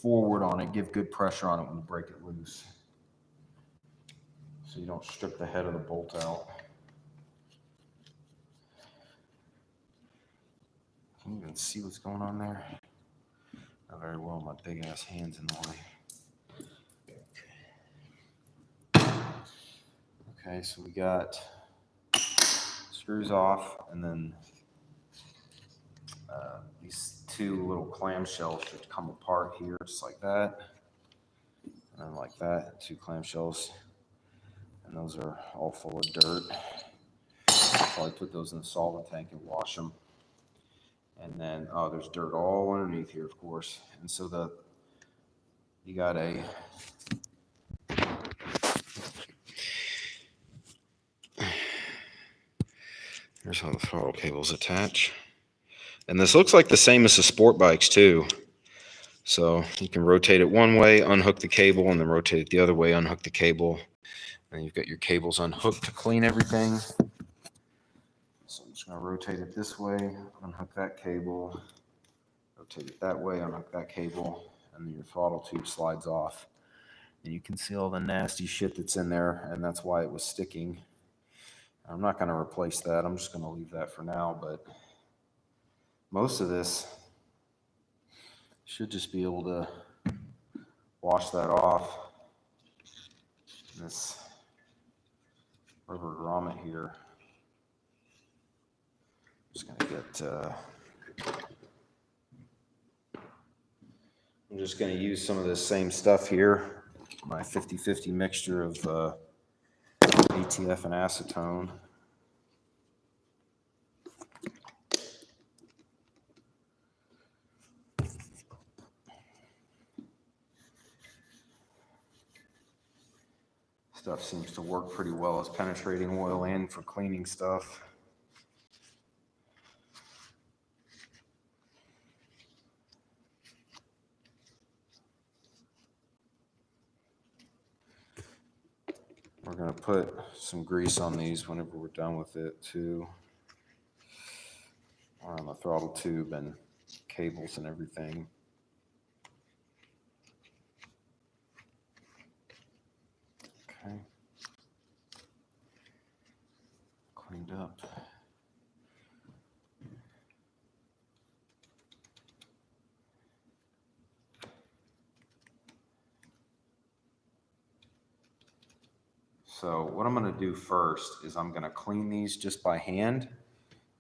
forward on it. Give good pressure on it when you break it loose, so you don't strip the head of the bolt out. Can you even see what's going on there? Not very well. My big ass hand's in the way. Okay, so we got screws off, and then these two little clamshells should come apart here, just like that, and then like that. Two clamshells, And those are all full of dirt. Probably put those in the solvent tank and wash them. And then, oh, there's dirt all underneath here, of course. And so you got here's how the throttle cables attach. And this looks like the same as the sport bikes too. So you can rotate it one way, unhook the cable, and then rotate it the other way, unhook the cable. And you've got your cables unhooked to clean everything. So I'm just going to rotate it this way, unhook that cable, rotate it that way, unhook that cable, and then your throttle tube slides off. And you can see all the nasty shit that's in there, and that's why it was sticking. I'm not going to replace that. I'm just going to leave that for now, but most of this should just be able to wash that off. This rubber grommet here. I'm just going to use some of this same stuff here, my 50-50 mixture of ATF and acetone. Stuff seems to work pretty well as penetrating oil and for cleaning stuff. We're going to put some grease on these whenever we're done with it too, on the throttle tube and cables and everything. Okay. Cleaned up. So what I'm going to do first is I'm going to clean these just by hand,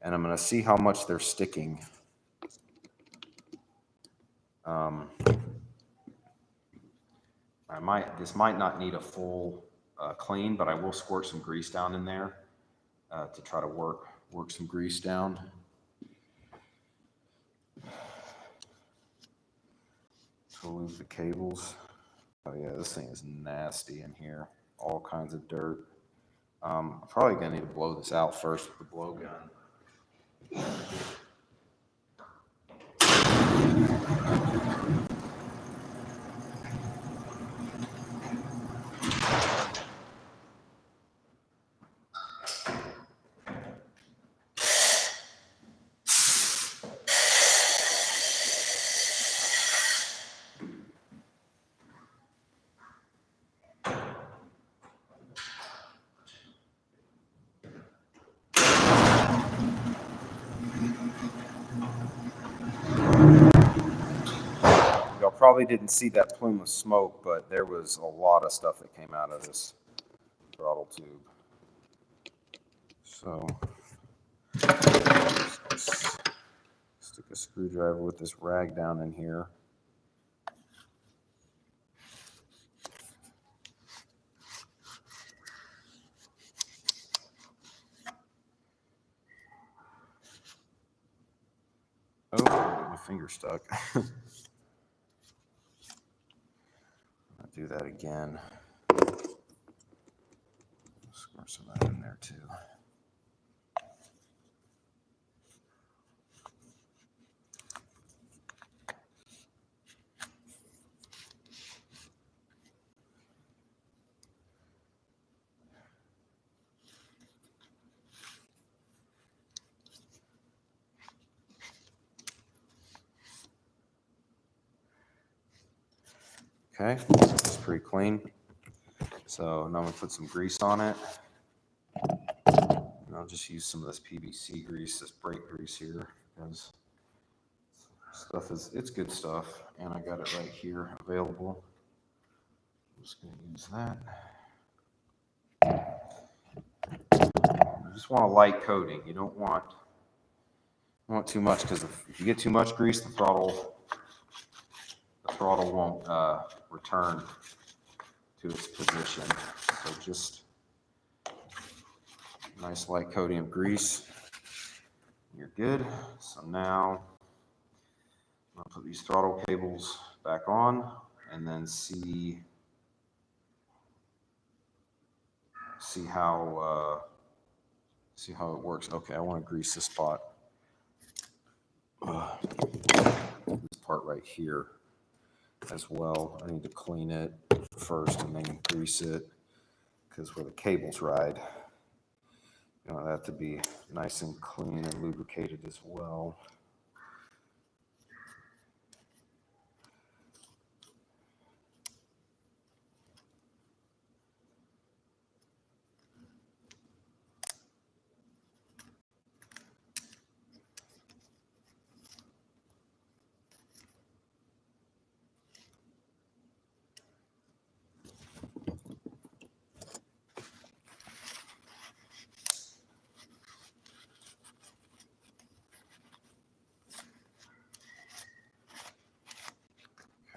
and I'm going to see how much they're sticking. This might not need a full clean, but I will squirt some grease down in there to try to work some grease down. So we'll lose the cables. Oh yeah, this thing is nasty in here. All kinds of dirt. I'm probably going to need to blow this out first with the blowgun. Probably didn't see that plume of smoke, but there was a lot of stuff that came out of this throttle tube. So stick a screwdriver with this rag down in here. Oh, my finger stuck. Do that again. Squirt some of that in there too. Okay, it's pretty clean. So now I'm gonna put some grease on it. And I'll just use some of this PVC grease, this brake grease here, because it's good stuff, and I got it right here available. I'm just gonna use that. You just want a light coating. You don't want too much, because if you get too much grease, the throttle won't return to its position. So just Nice light coating of grease. You're good. So now I'm gonna put these throttle cables back on and then see how it works. Okay, I want to grease this spot. This part right here as well. I need to clean it first and then grease it, because where the cables ride, you want that to be nice and clean and lubricated as well.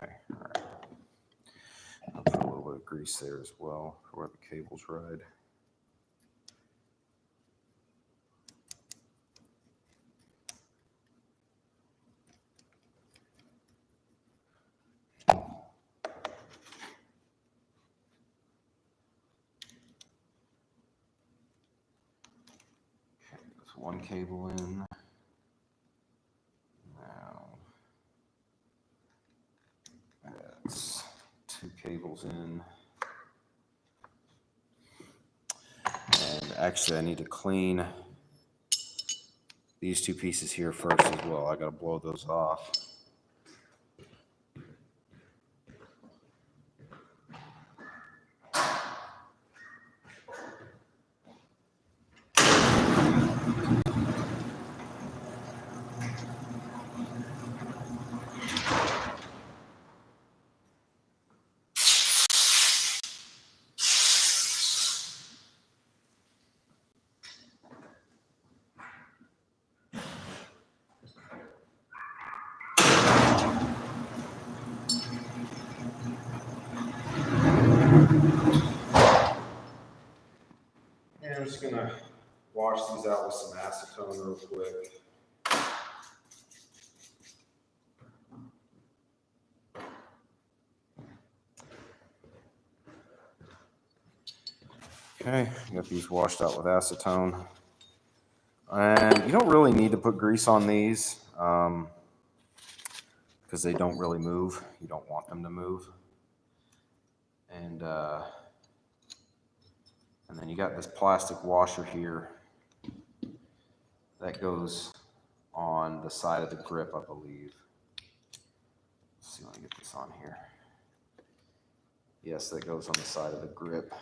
Okay, all right. I'll put a little bit of grease there as well for where the cables ride. Okay, that's one cable in. Now that's two cables in. And actually I need to clean these two pieces here first as well. I gotta blow those off. And I'm just gonna wash these out with some acetone real quick. Okay, got these washed out with acetone. And you don't really need to put grease on these because they don't really move. You don't want them to move. And then you got this plastic washer here that goes on the side of the grip, I believe. Let's see, let me get this on here. Yes, that goes on the side of the grip.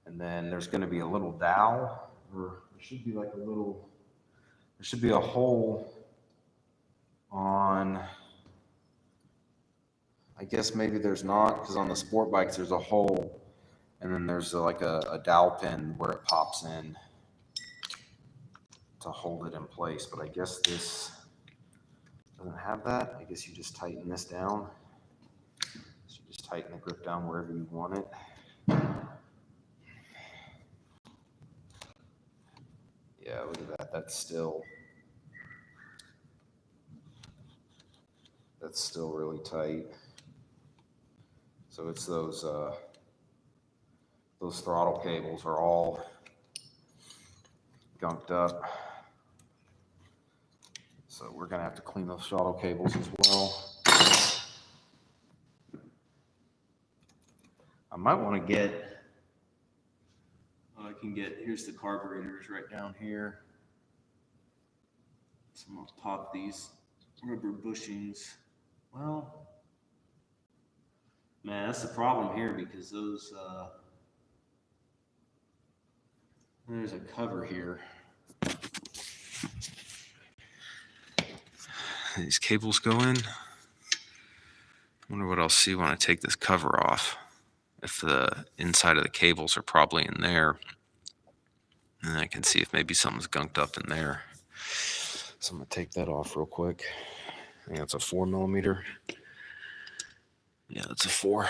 And then there's going to be a little dowel, or there should be like a little, there should be a hole on, I guess maybe there's not, because on the sport bikes there's a hole, and then there's like a dowel pin where it pops in to hold it in place. But I guess this doesn't have that. I guess you just tighten this down. So you just tighten the grip down wherever you want it. Yeah, look at that. That's still really tight. So it's those throttle cables are all gunked up. So we're gonna have to clean those throttle cables as well. I might want to get, I can get, here's the carburetors right down here. So I'm gonna pop these rubber bushings. Well, man, that's the problem here, because those, there's a cover here. These cables go in. I wonder what I'll see when I take this cover off. If the inside of the cables are probably in there. And I can see if maybe something's gunked up in there. So I'm gonna take that off real quick. I think that's a 4mm. Yeah, that's a 4.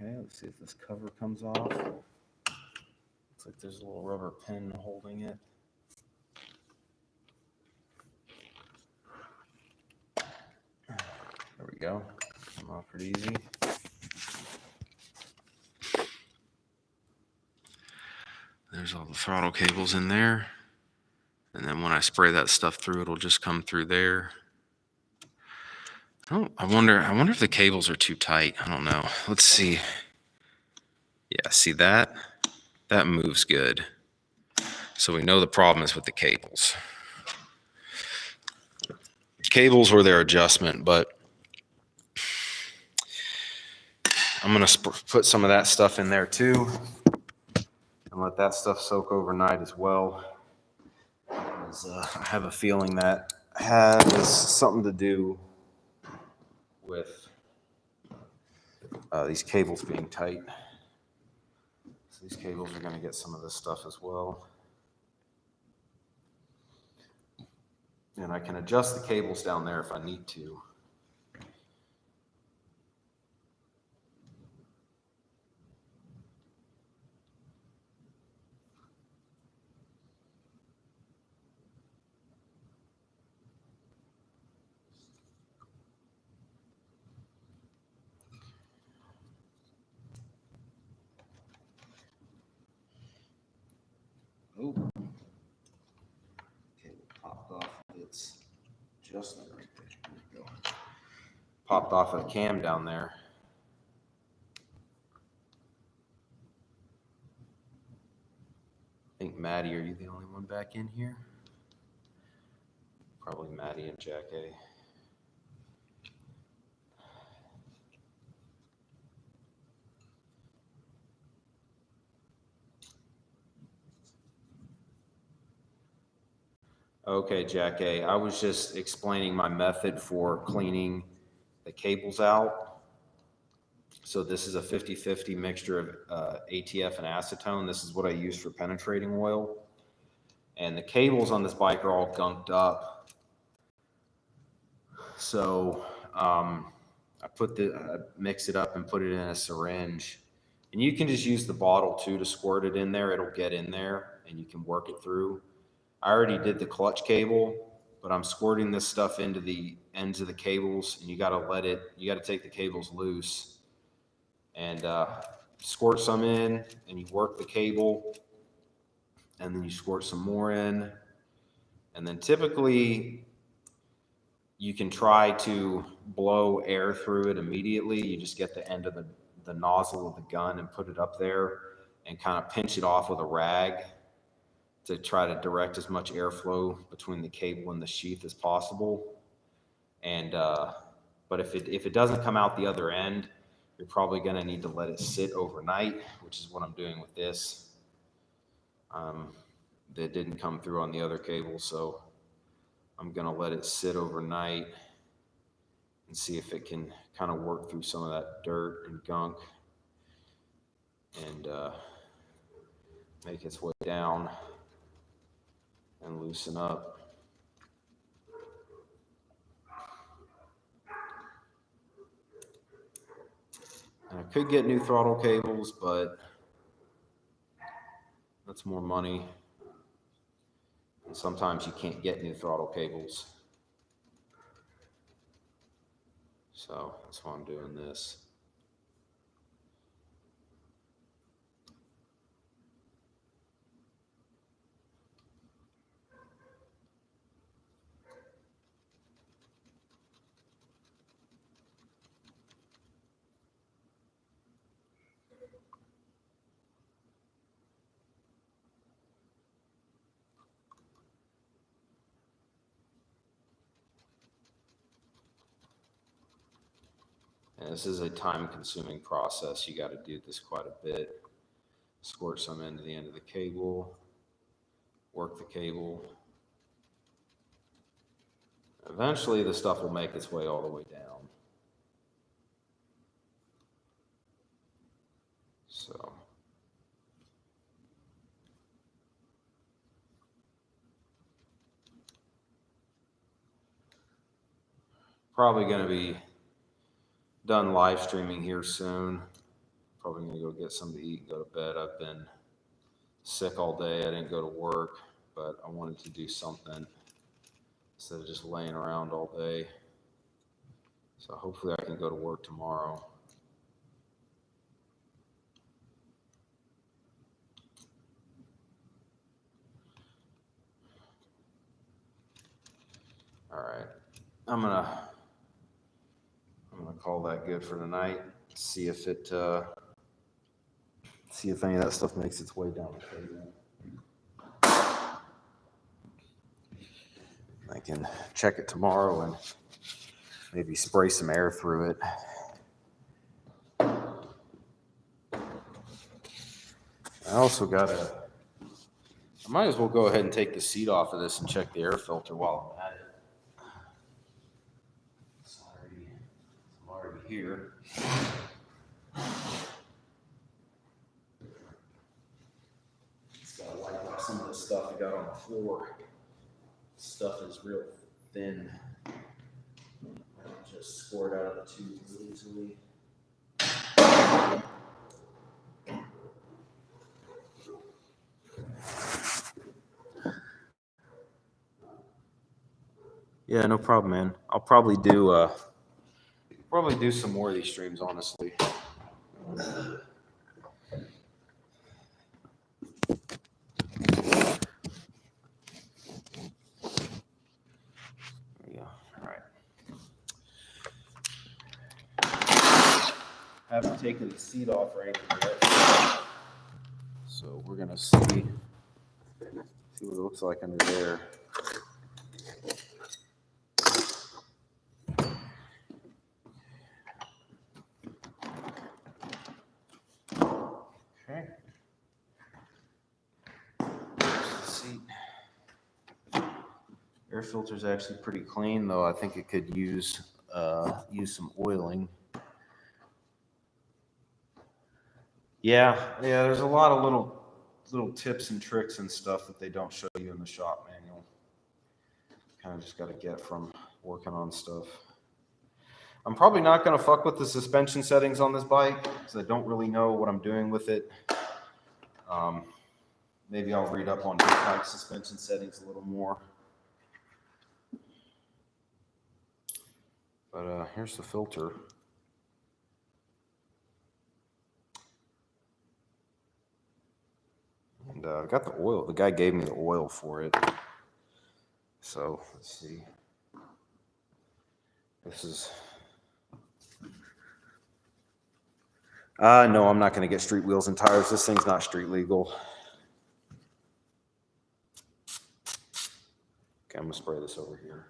Okay, let's see if this cover comes off. Looks like there's a little rubber pin holding it. There we go. Come off pretty easy. There's all the throttle cables in there. And then when I spray that stuff through, it'll just come through there. Oh, I wonder if the cables are too tight. I don't know. Let's see. Yeah, see that? That moves good. So we know the problem is with the cables. Cables were their adjustment, but I'm going to put some of that stuff in there too and let that stuff soak overnight as well. I have a feeling that has something to do with these cables being tight. So these cables are going to get some of this stuff as well. And I can adjust the cables down there if I need to. Oh, cable popped off its adjustment right there. There we go. Popped off of the cam down there. I think Maddie, are you the only one back in here? Probably Maddie and Jack A. Okay, Jack A. I was just explaining my method for cleaning the cables out. So this is a 50-50 mixture of ATF and acetone. This is what I use for penetrating oil. And the cables on this bike are all gunked up. So I mix it up and put it in a syringe. And you can just use the bottle too to squirt it in there. It'll get in there and you can work it through. I already did the clutch cable, but I'm squirting this stuff into the ends of the cables, and you got to take the cables loose and squirt some in, and you work the cable, and then you squirt some more in. And then typically you can try to blow air through it immediately. You just get the end of the nozzle of the gun and put it up there and kind of pinch it off with a rag to try to direct as much airflow between the cable and the sheath as possible. And but if it doesn't come out the other end, you're probably going to need to let it sit overnight, which is what I'm doing with this. That didn't come through on the other cable, so I'm going to let it sit overnight and see if it can kind of work through some of that dirt and gunk and make its way down and loosen up. And I could get new throttle cables, but that's more money. And sometimes you can't get new throttle cables. So that's why I'm doing this. And this is a time-consuming process. You got to do this quite a bit. Squirt some into the end of the cable, work the cable. Eventually, the stuff will make its way all the way down. So. Probably going to be done live streaming here soon. Probably gonna go get something to eat and go to bed. I've been sick all day. I didn't go to work, but I wanted to do something instead of just laying around all day. So hopefully I can go to work tomorrow. All right, I'm gonna call that good for tonight. See if any of that stuff makes its way down the table. I can check it tomorrow and maybe spray some air through it. I also I might as well go ahead and take the seat off of this and check the air filter while I'm at it. I'm already here. Just gotta wipe off some of the stuff I got on the floor. Stuff is real thin. I don't just squirt out of the tube real easily. Yeah, no problem, man. I'll probably do some more of these streams, honestly. There we go. All right. I haven't taken the seat off or anything yet. So we're gonna see what it looks like under there. Okay. Seat. Air filter is actually pretty clean, though I think it could use some oiling. Yeah, there's a lot of little tips and tricks and stuff that they don't show you in the shop manual. Kind of just got to get from working on stuff. I'm probably not going to fuck with the suspension settings on this bike because I don't really know what I'm doing with it. Maybe I'll read up on bike suspension settings a little more. But here's the filter. And I got the oil. The guy gave me the oil for it. So let's see. This is. No, I'm not going to get street wheels and tires. This thing's not street legal. Okay, I'm going to spray this over here.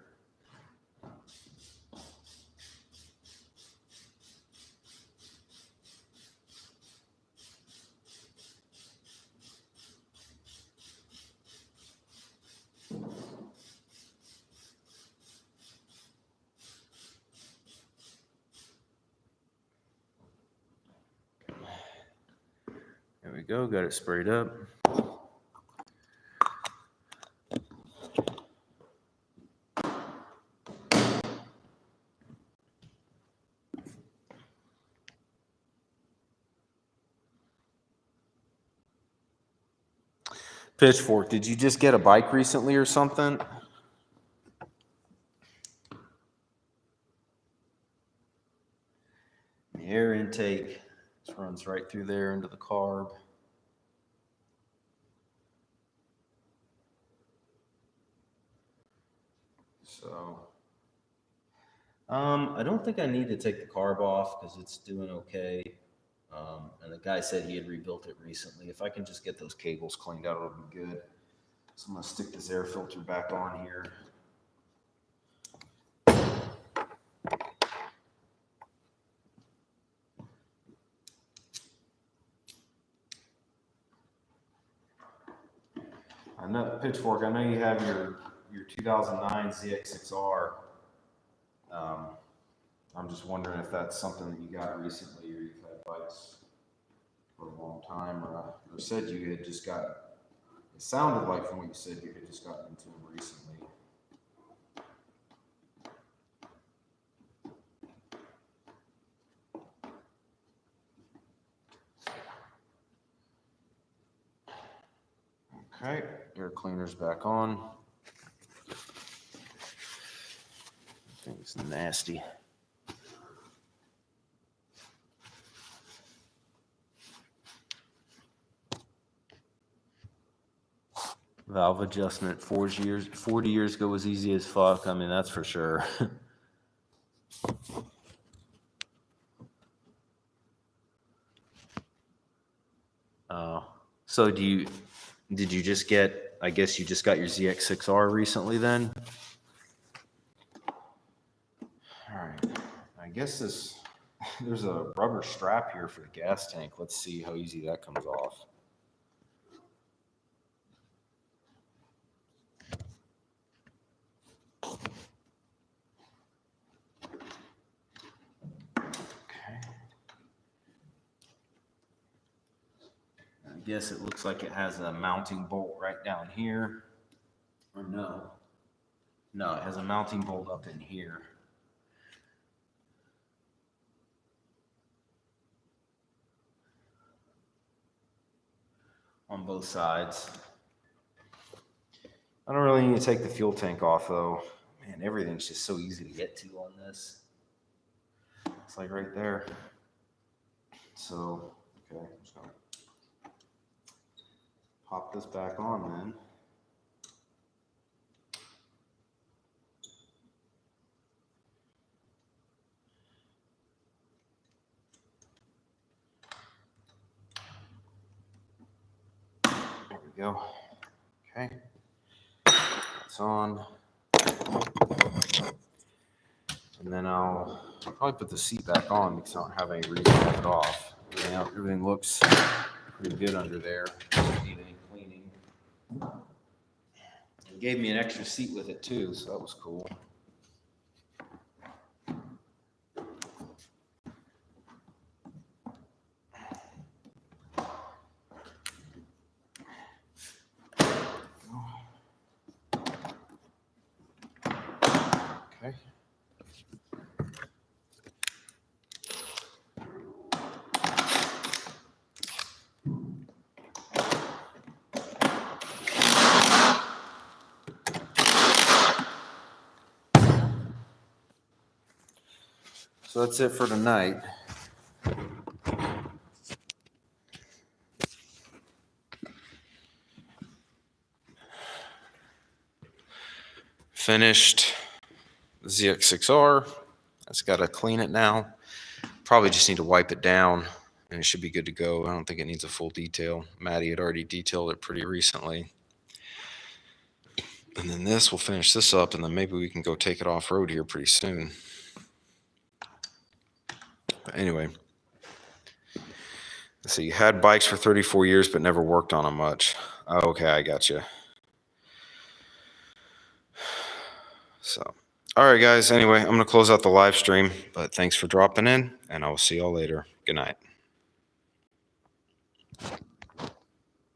There we go, got it sprayed up. Pitchfork, did you just get a bike recently or something? The air intake just runs right through there into the carb. So, I don't think I need to take the carb off because it's doing okay. And the guy said he had rebuilt it recently. If I can just get those cables cleaned out, it'll be good. So I'm gonna stick this air filter back on here. I know, Pitchfork, I know you have your 2009 ZX6R. I'm just wondering if that's something that you got recently or you've had bikes for a long time, or said you had just got, it sounded like from what you said you had just gotten into them recently. Okay, air cleaner's back on. Thing's nasty. Valve adjustment 40 years ago was easy as fuck. I mean, that's for sure. So did you just get, I guess you just got your ZX6R recently then? All right, I guess there's a rubber strap here for the gas tank. Let's see how easy that comes off. I guess it looks like it has a mounting bolt right down here. Or no. No, it has a mounting bolt up in here. On both sides. I don't really need to take the fuel tank off though. Man, everything's just so easy to get to on this. It's like right there. So, okay, I'm just gonna pop this back on then. There we go. Okay, it's on. And then I'll probably put the seat back on because I don't have any reason to have it off. Everything looks pretty good under there. Doesn't need any cleaning. It gave me an extra seat with it too, so that was cool. Okay. So that's it for tonight. Finished ZX6R. I just got to clean it now. Probably just need to wipe it down and it should be good to go. I don't think it needs a full detail. Maddie had already detailed it pretty recently. And then we'll finish this up and then maybe we can go take it off-road here pretty soon. But anyway, so you had bikes for 34 years but never worked on them much. Oh, okay, I got you. So, all right, guys. Anyway, I'm going to close out the live stream, but thanks for dropping in, and I will see y'all later. Good night.